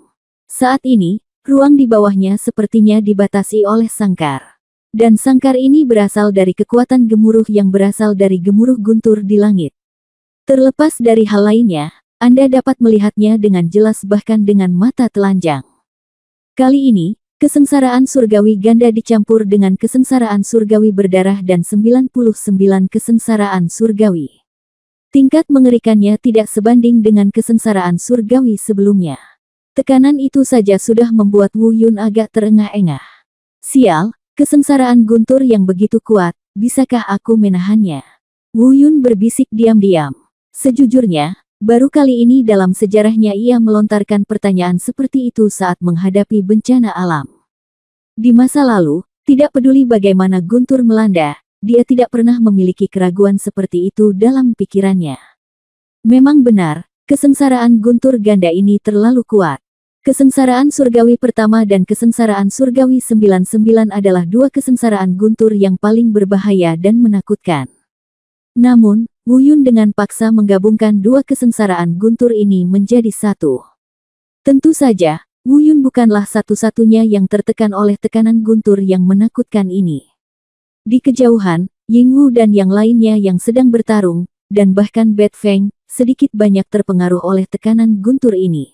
Saat ini, ruang di bawahnya sepertinya dibatasi oleh sangkar. Dan sangkar ini berasal dari kekuatan gemuruh yang berasal dari gemuruh guntur di langit. Terlepas dari hal lainnya, Anda dapat melihatnya dengan jelas bahkan dengan mata telanjang. Kali ini, Kesengsaraan surgawi ganda dicampur dengan kesengsaraan surgawi berdarah dan 99 kesengsaraan surgawi. Tingkat mengerikannya tidak sebanding dengan kesengsaraan surgawi sebelumnya. Tekanan itu saja sudah membuat Wu Yun agak terengah-engah. Sial, kesengsaraan guntur yang begitu kuat, bisakah aku menahannya? Wu Yun berbisik diam-diam. Sejujurnya, baru kali ini dalam sejarahnya ia melontarkan pertanyaan seperti itu saat menghadapi bencana alam. Di masa lalu, tidak peduli bagaimana guntur melanda, dia tidak pernah memiliki keraguan seperti itu dalam pikirannya. Memang benar, kesengsaraan guntur ganda ini terlalu kuat. Kesengsaraan surgawi pertama dan kesengsaraan surgawi 99 adalah dua kesengsaraan guntur yang paling berbahaya dan menakutkan. Namun, Wu Yun dengan paksa menggabungkan dua kesengsaraan guntur ini menjadi satu. Tentu saja, Wu Yun bukanlah satu-satunya yang tertekan oleh tekanan guntur yang menakutkan ini. Di kejauhan, Ying Wu dan yang lainnya yang sedang bertarung, dan bahkan Bat Feng, sedikit banyak terpengaruh oleh tekanan guntur ini.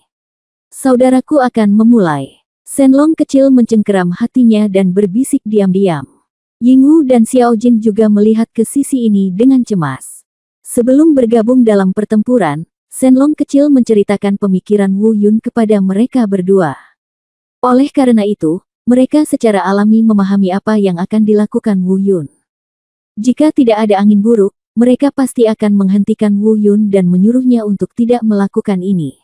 Saudaraku akan memulai. Shenlong kecil mencengkeram hatinya dan berbisik diam-diam. Ying Wu dan Xiao Jin juga melihat ke sisi ini dengan cemas. Sebelum bergabung dalam pertempuran, Shenlong kecil menceritakan pemikiran Wu Yun kepada mereka berdua. Oleh karena itu, mereka secara alami memahami apa yang akan dilakukan Wu Yun. Jika tidak ada angin buruk, mereka pasti akan menghentikan Wu Yun dan menyuruhnya untuk tidak melakukan ini.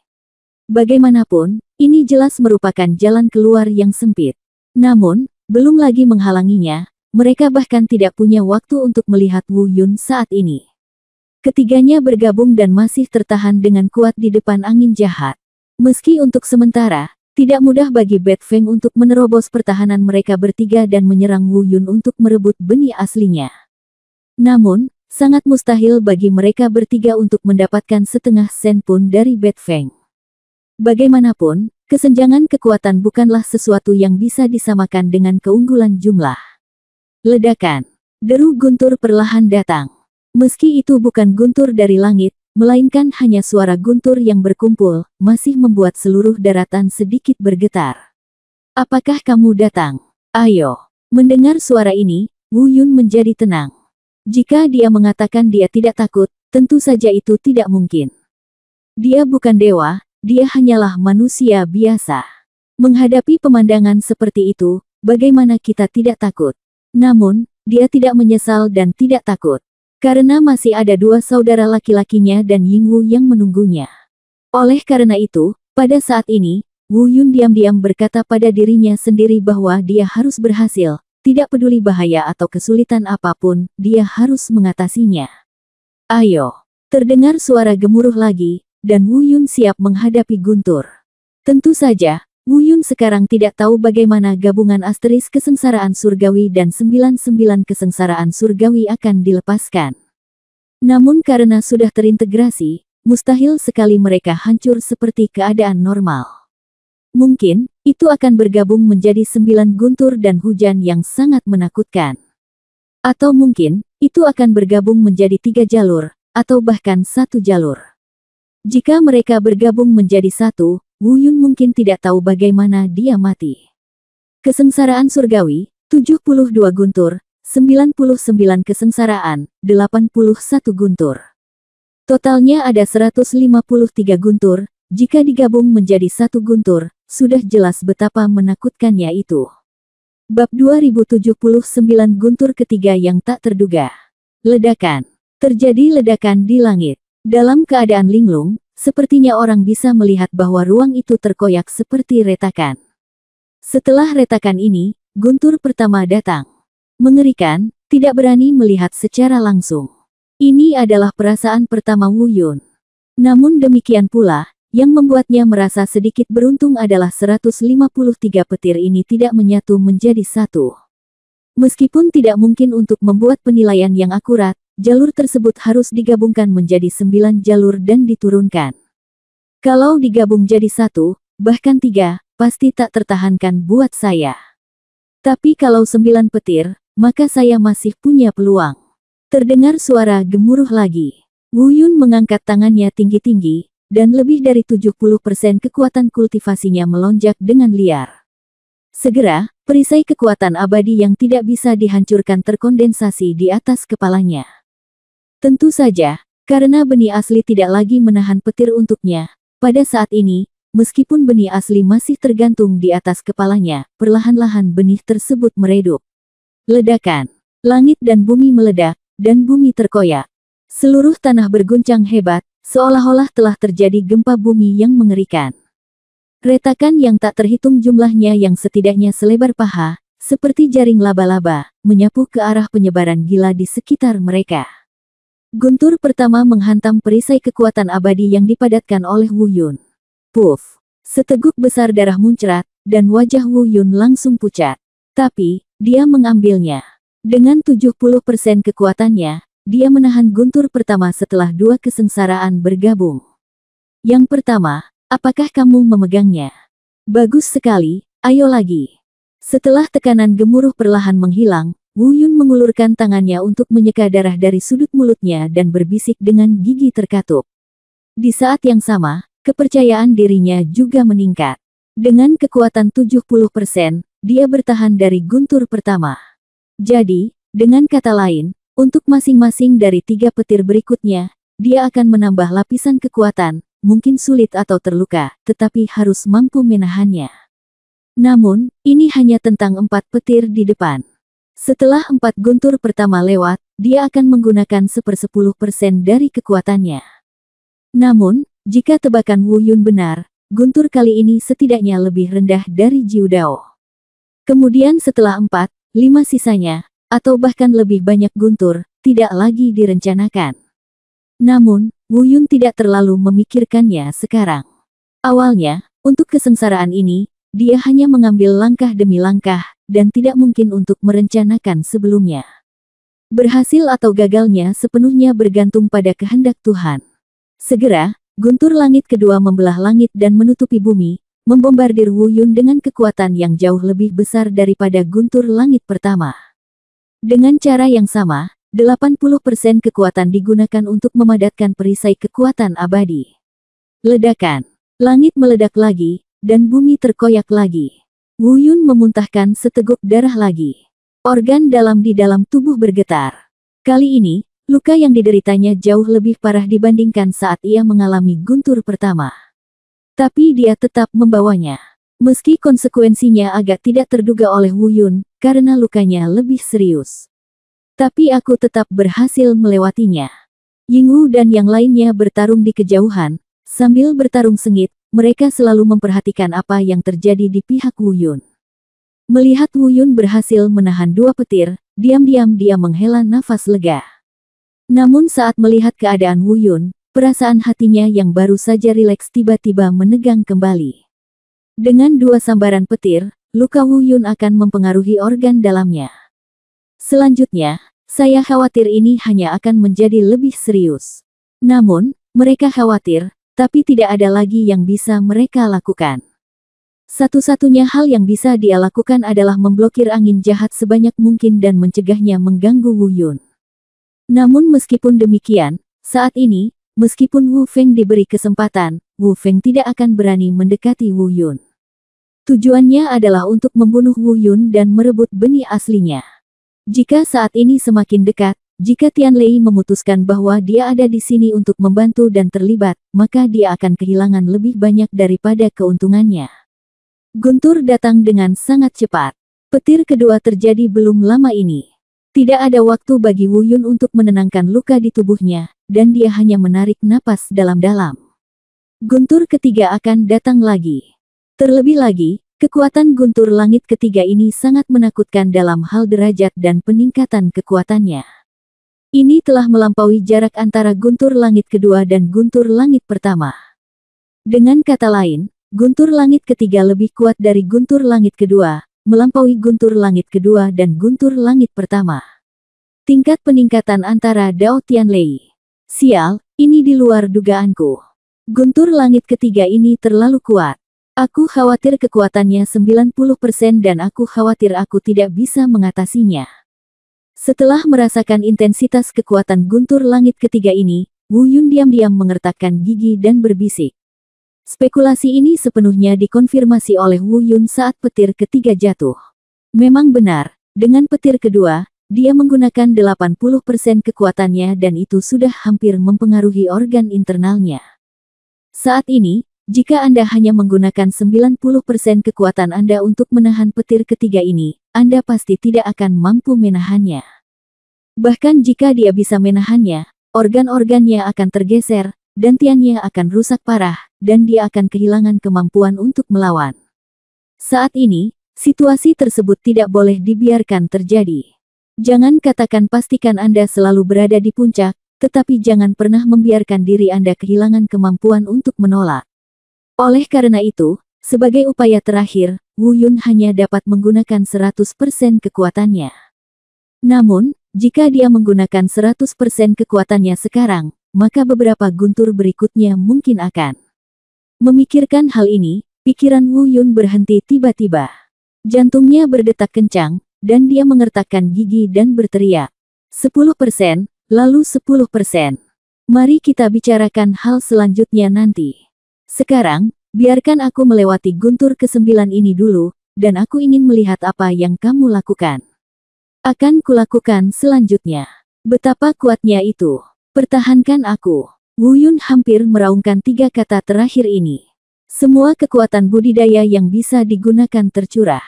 Bagaimanapun, ini jelas merupakan jalan keluar yang sempit. Namun, belum lagi menghalanginya, mereka bahkan tidak punya waktu untuk melihat Wu Yun saat ini. Ketiganya bergabung dan masih tertahan dengan kuat di depan angin jahat. Meski untuk sementara, tidak mudah bagi Bat Feng untuk menerobos pertahanan mereka bertiga dan menyerang Wu Yun untuk merebut benih aslinya. Namun, sangat mustahil bagi mereka bertiga untuk mendapatkan setengah sen pun dari Bat Feng. Bagaimanapun, kesenjangan kekuatan bukanlah sesuatu yang bisa disamakan dengan keunggulan jumlah. Ledakan. Deru guntur perlahan datang. Meski itu bukan guntur dari langit, melainkan hanya suara guntur yang berkumpul, masih membuat seluruh daratan sedikit bergetar. Apakah kamu datang? Ayo. Mendengar suara ini, Wu Yun menjadi tenang. Jika dia mengatakan dia tidak takut, tentu saja itu tidak mungkin. Dia bukan dewa, dia hanyalah manusia biasa. Menghadapi pemandangan seperti itu, bagaimana kita tidak takut? Namun, dia tidak menyesal dan tidak takut. Karena masih ada dua saudara laki-lakinya dan Ying Wu yang menunggunya. Oleh karena itu, pada saat ini, Wu Yun diam-diam berkata pada dirinya sendiri bahwa dia harus berhasil, tidak peduli bahaya atau kesulitan apapun, dia harus mengatasinya. Ayo! Terdengar suara gemuruh lagi, dan Wu Yun siap menghadapi guntur. Tentu saja, Wu Yun sekarang tidak tahu bagaimana gabungan asteris kesengsaraan surgawi dan 99 kesengsaraan surgawi akan dilepaskan. Namun karena sudah terintegrasi, mustahil sekali mereka hancur seperti keadaan normal. Mungkin, itu akan bergabung menjadi 9 guntur dan hujan yang sangat menakutkan. Atau mungkin, itu akan bergabung menjadi 3 jalur, atau bahkan 1 jalur. Jika mereka bergabung menjadi satu, Wu Yun mungkin tidak tahu bagaimana dia mati. Kesengsaraan surgawi, 72 guntur, 99 kesengsaraan, 81 guntur. Totalnya ada 153 guntur, jika digabung menjadi satu guntur, sudah jelas betapa menakutkannya itu. Bab 2079 guntur ketiga yang tak terduga. Ledakan. Terjadi ledakan di langit. Dalam keadaan linglung, sepertinya orang bisa melihat bahwa ruang itu terkoyak seperti retakan. Setelah retakan ini, guntur pertama datang. Mengerikan, tidak berani melihat secara langsung. Ini adalah perasaan pertama Wu Yun. Namun demikian pula, yang membuatnya merasa sedikit beruntung adalah 153 petir ini tidak menyatu menjadi satu. Meskipun tidak mungkin untuk membuat penilaian yang akurat, jalur tersebut harus digabungkan menjadi 9 jalur dan diturunkan. Kalau digabung jadi 1, bahkan 3, pasti tak tertahankan buat saya. Tapi kalau 9 petir, maka saya masih punya peluang. Terdengar suara gemuruh lagi. Wu Yun mengangkat tangannya tinggi-tinggi, dan lebih dari 70% kekuatan kultivasinya melonjak dengan liar. Segera, perisai kekuatan abadi yang tidak bisa dihancurkan terkondensasi di atas kepalanya. Tentu saja, karena benih asli tidak lagi menahan petir untuknya, pada saat ini, meskipun benih asli masih tergantung di atas kepalanya, perlahan-lahan benih tersebut meredup. Ledakan. Langit dan bumi meledak, dan bumi terkoyak. Seluruh tanah berguncang hebat, seolah-olah telah terjadi gempa bumi yang mengerikan. Retakan yang tak terhitung jumlahnya yang setidaknya selebar paha, seperti jaring laba-laba, menyapu ke arah penyebaran gila di sekitar mereka. Guntur pertama menghantam perisai kekuatan abadi yang dipadatkan oleh Wu Yun. Puff! Seteguk besar darah muncrat, dan wajah Wu Yun langsung pucat. Tapi, dia mengambilnya. Dengan 70% kekuatannya, dia menahan guntur pertama setelah 2 kesengsaraan bergabung. Yang pertama, apakah kamu memegangnya? Bagus sekali, ayo lagi. Setelah tekanan gemuruh perlahan menghilang, Wu Yun mengulurkan tangannya untuk menyeka darah dari sudut mulutnya dan berbisik dengan gigi terkatup. Di saat yang sama, kepercayaan dirinya juga meningkat. Dengan kekuatan 70%, dia bertahan dari guntur pertama. Jadi, dengan kata lain, untuk masing-masing dari 3 petir berikutnya, dia akan menambah lapisan kekuatan, mungkin sulit atau terluka, tetapi harus mampu menahannya. Namun, ini hanya tentang 4 petir di depan. Setelah 4 guntur pertama lewat, dia akan menggunakan 1/10% dari kekuatannya. Namun, jika tebakan Wu Yun benar, guntur kali ini setidaknya lebih rendah dari Jiu Dao. Kemudian setelah 4, 5 sisanya, atau bahkan lebih banyak guntur, tidak lagi direncanakan. Namun, Wu Yun tidak terlalu memikirkannya sekarang. Awalnya, untuk kesengsaraan ini, dia hanya mengambil langkah demi langkah, dan tidak mungkin untuk merencanakan sebelumnya. Berhasil atau gagalnya sepenuhnya bergantung pada kehendak Tuhan. Segera, guntur langit kedua membelah langit dan menutupi bumi, membombardir Wu Yun dengan kekuatan yang jauh lebih besar daripada guntur langit pertama. Dengan cara yang sama, 80% kekuatan digunakan untuk memadatkan perisai kekuatan abadi. Ledakan. Langit meledak lagi, dan bumi terkoyak lagi. Wu Yun memuntahkan seteguk darah lagi. Organ dalam di dalam tubuh bergetar. Kali ini, luka yang dideritanya jauh lebih parah dibandingkan saat ia mengalami guntur pertama. Tapi dia tetap membawanya. Meski konsekuensinya agak tidak terduga oleh Wu Yun, karena lukanya lebih serius. Tapi aku tetap berhasil melewatinya. Yingwu dan yang lainnya bertarung di kejauhan. Sambil bertarung sengit, mereka selalu memperhatikan apa yang terjadi di pihak Wu Yun. Melihat Wu Yun berhasil menahan 2 petir, diam-diam dia menghela nafas lega. Namun saat melihat keadaan Wu Yun, perasaan hatinya yang baru saja rileks tiba-tiba menegang kembali. Dengan 2 sambaran petir, luka Wu Yun akan mempengaruhi organ dalamnya. Selanjutnya, saya khawatir ini hanya akan menjadi lebih serius. Namun, mereka khawatir, tapi tidak ada lagi yang bisa mereka lakukan. Satu-satunya hal yang bisa dia lakukan adalah memblokir angin jahat sebanyak mungkin dan mencegahnya mengganggu Wu Yun. Namun meskipun demikian, saat ini, meskipun Wu Feng diberi kesempatan, Wu Feng tidak akan berani mendekati Wu Yun. Tujuannya adalah untuk membunuh Wu Yun dan merebut benih aslinya. Jika saat ini semakin dekat, jika Tian Lei memutuskan bahwa dia ada di sini untuk membantu dan terlibat, maka dia akan kehilangan lebih banyak daripada keuntungannya. Guntur datang dengan sangat cepat. Petir kedua terjadi belum lama ini. Tidak ada waktu bagi Wu Yun untuk menenangkan luka di tubuhnya, dan dia hanya menarik napas dalam-dalam. Guntur ketiga akan datang lagi. Terlebih lagi, kekuatan guntur langit ketiga ini sangat menakutkan dalam hal derajat dan peningkatan kekuatannya. Ini telah melampaui jarak antara guntur langit kedua dan guntur langit pertama. Dengan kata lain, guntur langit ketiga lebih kuat dari guntur langit kedua, melampaui guntur langit kedua dan guntur langit pertama. Tingkat peningkatan antara Dao Tian Lei. Sial, ini di luar dugaanku. Guntur langit ketiga ini terlalu kuat. Aku khawatir kekuatannya 90% dan aku khawatir aku tidak bisa mengatasinya. Setelah merasakan intensitas kekuatan guntur langit ketiga ini, Wu Yun diam-diam mengertakkan gigi dan berbisik. Spekulasi ini sepenuhnya dikonfirmasi oleh Wu Yun saat petir ketiga jatuh. Memang benar, dengan petir kedua, dia menggunakan 80% kekuatannya dan itu sudah hampir mempengaruhi organ internalnya. Saat ini, jika Anda hanya menggunakan 90% kekuatan Anda untuk menahan petir ketiga ini, Anda pasti tidak akan mampu menahannya. Bahkan jika dia bisa menahannya, organ-organnya akan tergeser, dan tiannya akan rusak parah, dan dia akan kehilangan kemampuan untuk melawan. Saat ini, situasi tersebut tidak boleh dibiarkan terjadi. Jangan katakan pastikan Anda selalu berada di puncak, tetapi jangan pernah membiarkan diri Anda kehilangan kemampuan untuk menolak. Oleh karena itu, sebagai upaya terakhir, Wu Yun hanya dapat menggunakan 100% kekuatannya. Namun, jika dia menggunakan 100% kekuatannya sekarang, maka beberapa guntur berikutnya mungkin akan. Memikirkan hal ini, pikiran Wu Yun berhenti tiba-tiba. Jantungnya berdetak kencang, dan dia mengertakkan gigi dan berteriak. 10%, lalu 10%. Mari kita bicarakan hal selanjutnya nanti. Sekarang, biarkan aku melewati guntur ke-9 ini dulu, dan aku ingin melihat apa yang kamu lakukan. Akan kulakukan selanjutnya. Betapa kuatnya itu. Pertahankan aku. Wu Yun hampir meraungkan 3 kata terakhir ini. Semua kekuatan budidaya yang bisa digunakan tercurah.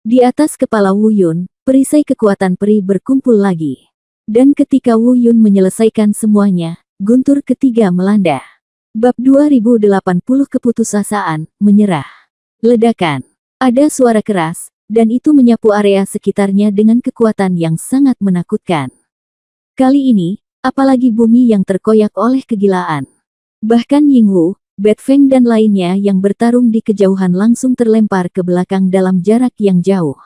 Di atas kepala Wu Yun, perisai kekuatan peri berkumpul lagi. Dan ketika Wu Yun menyelesaikan semuanya, guntur ketiga melanda. Bab 2080 Keputusasaan, menyerah. Ledakan. Ada suara keras, dan itu menyapu area sekitarnya dengan kekuatan yang sangat menakutkan. Kali ini, apalagi bumi yang terkoyak oleh kegilaan. Bahkan Yingwu, Bat Feng dan lainnya yang bertarung di kejauhan langsung terlempar ke belakang dalam jarak yang jauh.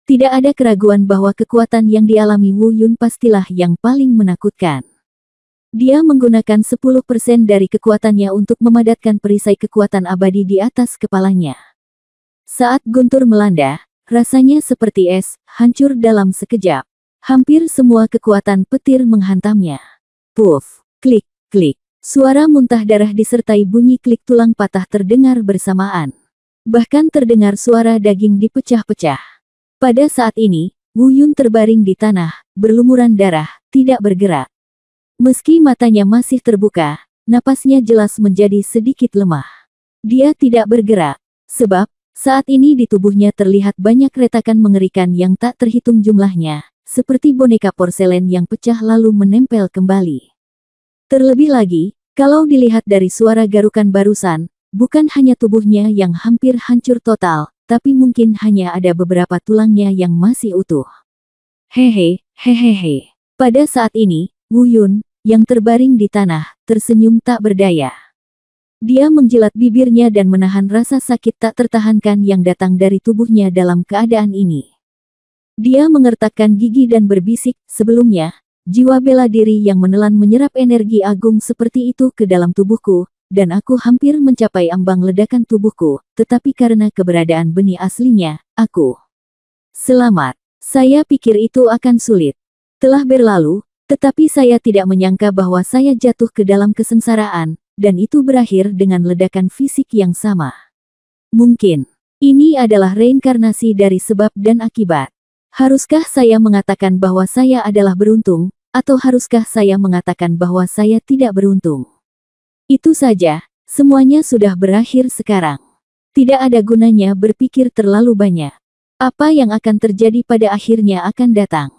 Tidak ada keraguan bahwa kekuatan yang dialami Wu Yun pastilah yang paling menakutkan. Dia menggunakan 10% dari kekuatannya untuk memadatkan perisai kekuatan abadi di atas kepalanya. Saat guntur melanda, rasanya seperti es, hancur dalam sekejap. Hampir semua kekuatan petir menghantamnya. Puff, klik, klik. Suara muntah darah disertai bunyi klik tulang patah terdengar bersamaan. Bahkan terdengar suara daging dipecah-pecah. Pada saat ini, Wu Yun terbaring di tanah, berlumuran darah, tidak bergerak. Meski matanya masih terbuka, napasnya jelas menjadi sedikit lemah. Dia tidak bergerak, sebab, saat ini di tubuhnya terlihat banyak retakan mengerikan yang tak terhitung jumlahnya. Seperti boneka porselen yang pecah lalu menempel kembali. Terlebih lagi, kalau dilihat dari suara garukan barusan, bukan hanya tubuhnya yang hampir hancur total, tapi mungkin hanya ada beberapa tulangnya yang masih utuh. Hehe. Pada saat ini, Wu Yun, yang terbaring di tanah, tersenyum tak berdaya. Dia menjilat bibirnya dan menahan rasa sakit tak tertahankan yang datang dari tubuhnya dalam keadaan ini. Dia mengertakkan gigi dan berbisik, sebelumnya, jiwa bela diri yang menelan menyerap energi agung seperti itu ke dalam tubuhku, dan aku hampir mencapai ambang ledakan tubuhku, tetapi karena keberadaan benih aslinya, aku selamat. Saya pikir itu akan sulit. Telah berlalu, tetapi saya tidak menyangka bahwa saya jatuh ke dalam kesengsaraan, dan itu berakhir dengan ledakan fisik yang sama. Mungkin, ini adalah reinkarnasi dari sebab dan akibat. Haruskah saya mengatakan bahwa saya adalah beruntung, atau haruskah saya mengatakan bahwa saya tidak beruntung? Itu saja, semuanya sudah berakhir sekarang. Tidak ada gunanya berpikir terlalu banyak. Apa yang akan terjadi pada akhirnya akan datang.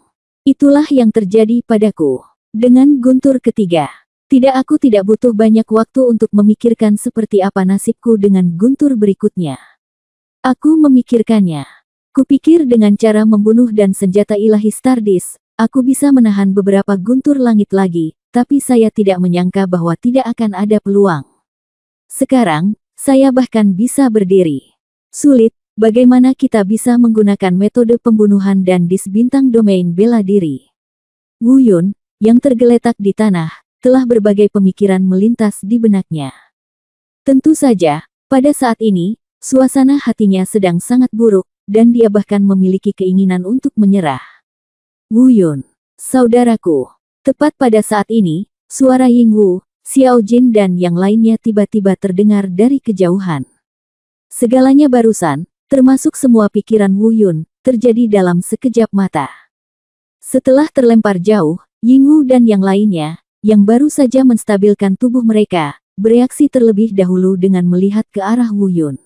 Itulah yang terjadi padaku. Dengan guntur ketiga. Aku tidak butuh banyak waktu untuk memikirkan seperti apa nasibku dengan guntur berikutnya. Aku memikirkannya. Kupikir dengan cara membunuh dan senjata ilahi Stardust, aku bisa menahan beberapa guntur langit lagi, tapi saya tidak menyangka bahwa tidak akan ada peluang. Sekarang, saya bahkan bisa berdiri. Sulit, bagaimana kita bisa menggunakan metode pembunuhan dan disbintang domain bela diri. Wu Yun, yang tergeletak di tanah, telah berbagai pemikiran melintas di benaknya. Tentu saja, pada saat ini, suasana hatinya sedang sangat buruk, dan dia bahkan memiliki keinginan untuk menyerah. Wu Yun, saudaraku. Tepat pada saat ini, suara Yingwu, Xiao Jin dan yang lainnya tiba-tiba terdengar dari kejauhan. Segalanya barusan, termasuk semua pikiran Wu Yun, terjadi dalam sekejap mata. Setelah terlempar jauh, Yingwu dan yang lainnya, yang baru saja menstabilkan tubuh mereka, bereaksi terlebih dahulu dengan melihat ke arah Wu Yun.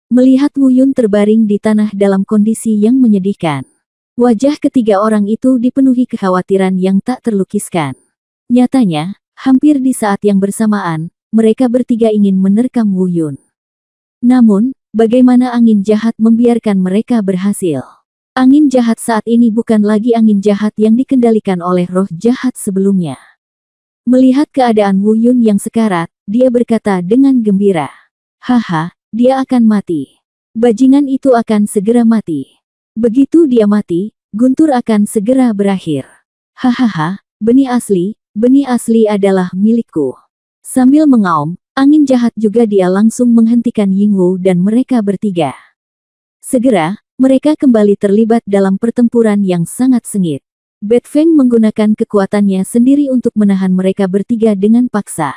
Melihat Wu Yun terbaring di tanah dalam kondisi yang menyedihkan. Wajah ketiga orang itu dipenuhi kekhawatiran yang tak terlukiskan. Nyatanya, hampir di saat yang bersamaan, mereka bertiga ingin menerkam Wu Yun. Namun, bagaimana angin jahat membiarkan mereka berhasil? Angin jahat saat ini bukan lagi angin jahat yang dikendalikan oleh roh jahat sebelumnya. Melihat keadaan Wu Yun yang sekarat, dia berkata dengan gembira. Haha, dia akan mati. Bajingan itu akan segera mati. Begitu dia mati, guntur akan segera berakhir. Hahaha, benih asli adalah milikku. Sambil mengaum, angin jahat juga dia langsung menghentikan Yingwu dan mereka bertiga. Segera, mereka kembali terlibat dalam pertempuran yang sangat sengit. Bat Feng menggunakan kekuatannya sendiri untuk menahan mereka bertiga dengan paksa.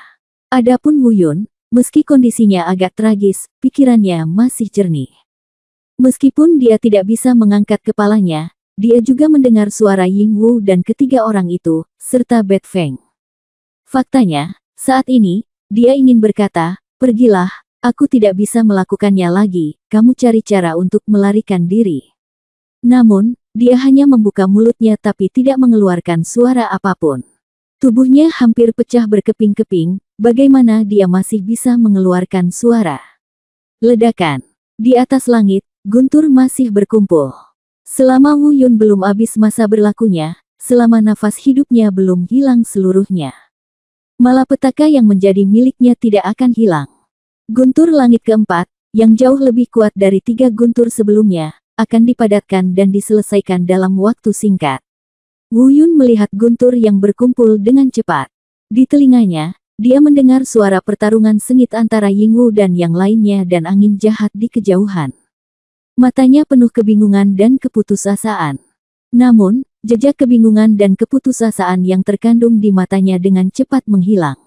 Adapun Wu Yun, meski kondisinya agak tragis, pikirannya masih jernih. Meskipun dia tidak bisa mengangkat kepalanya, dia juga mendengar suara Yingwu dan ketiga orang itu, serta Bat Feng. Faktanya, saat ini, dia ingin berkata, pergilah, aku tidak bisa melakukannya lagi, kamu cari cara untuk melarikan diri. Namun, dia hanya membuka mulutnya tapi tidak mengeluarkan suara apapun. Tubuhnya hampir pecah berkeping-keping, bagaimana dia masih bisa mengeluarkan suara? Ledakan. Di atas langit, guntur masih berkumpul. Selama Wu Yun belum habis masa berlakunya, selama nafas hidupnya belum hilang seluruhnya. Malapetaka yang menjadi miliknya tidak akan hilang. Guntur langit keempat, yang jauh lebih kuat dari 3 guntur sebelumnya, akan dipadatkan dan diselesaikan dalam waktu singkat. Wu Yun melihat guntur yang berkumpul dengan cepat. Di telinganya, dia mendengar suara pertarungan sengit antara Yingwu dan yang lainnya dan angin jahat di kejauhan. Matanya penuh kebingungan dan keputusasaan. Namun, jejak kebingungan dan keputusasaan yang terkandung di matanya dengan cepat menghilang.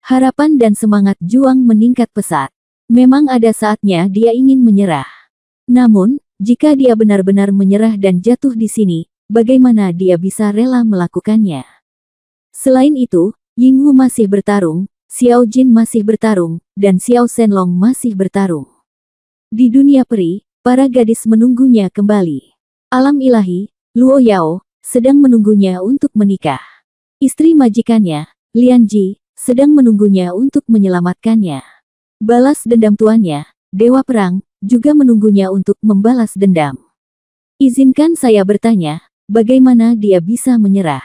Harapan dan semangat juang meningkat pesat. Memang ada saatnya dia ingin menyerah. Namun, jika dia benar-benar menyerah dan jatuh di sini, bagaimana dia bisa rela melakukannya? Selain itu, Yingwu masih bertarung, Xiao Jin masih bertarung, dan Xiao Shenlong masih bertarung. Di dunia peri, para gadis menunggunya kembali. Alam ilahi, Luo Yao, sedang menunggunya untuk menikah. Istri majikannya, Lian Ji, sedang menunggunya untuk menyelamatkannya. Balas dendam tuannya, Dewa Perang, juga menunggunya untuk membalas dendam. Izinkan saya bertanya, bagaimana dia bisa menyerah?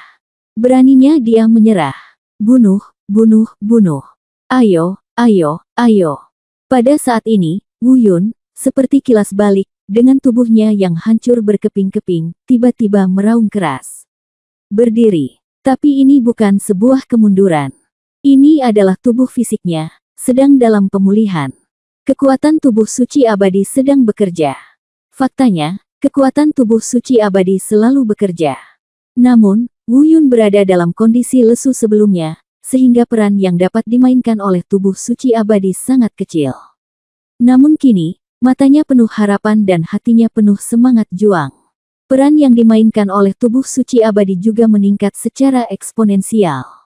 Beraninya dia menyerah. Bunuh, bunuh, bunuh. Ayo, ayo, ayo. Pada saat ini, Wu Yun, seperti kilas balik, dengan tubuhnya yang hancur berkeping-keping, tiba-tiba meraung keras. Berdiri. Tapi ini bukan sebuah kemunduran. Ini adalah tubuh fisiknya, sedang dalam pemulihan. Kekuatan tubuh suci abadi sedang bekerja. Faktanya, kekuatan tubuh suci abadi selalu bekerja. Namun, Wu Yun berada dalam kondisi lesu sebelumnya, sehingga peran yang dapat dimainkan oleh tubuh suci abadi sangat kecil. Namun kini, matanya penuh harapan dan hatinya penuh semangat juang. Peran yang dimainkan oleh tubuh suci abadi juga meningkat secara eksponensial.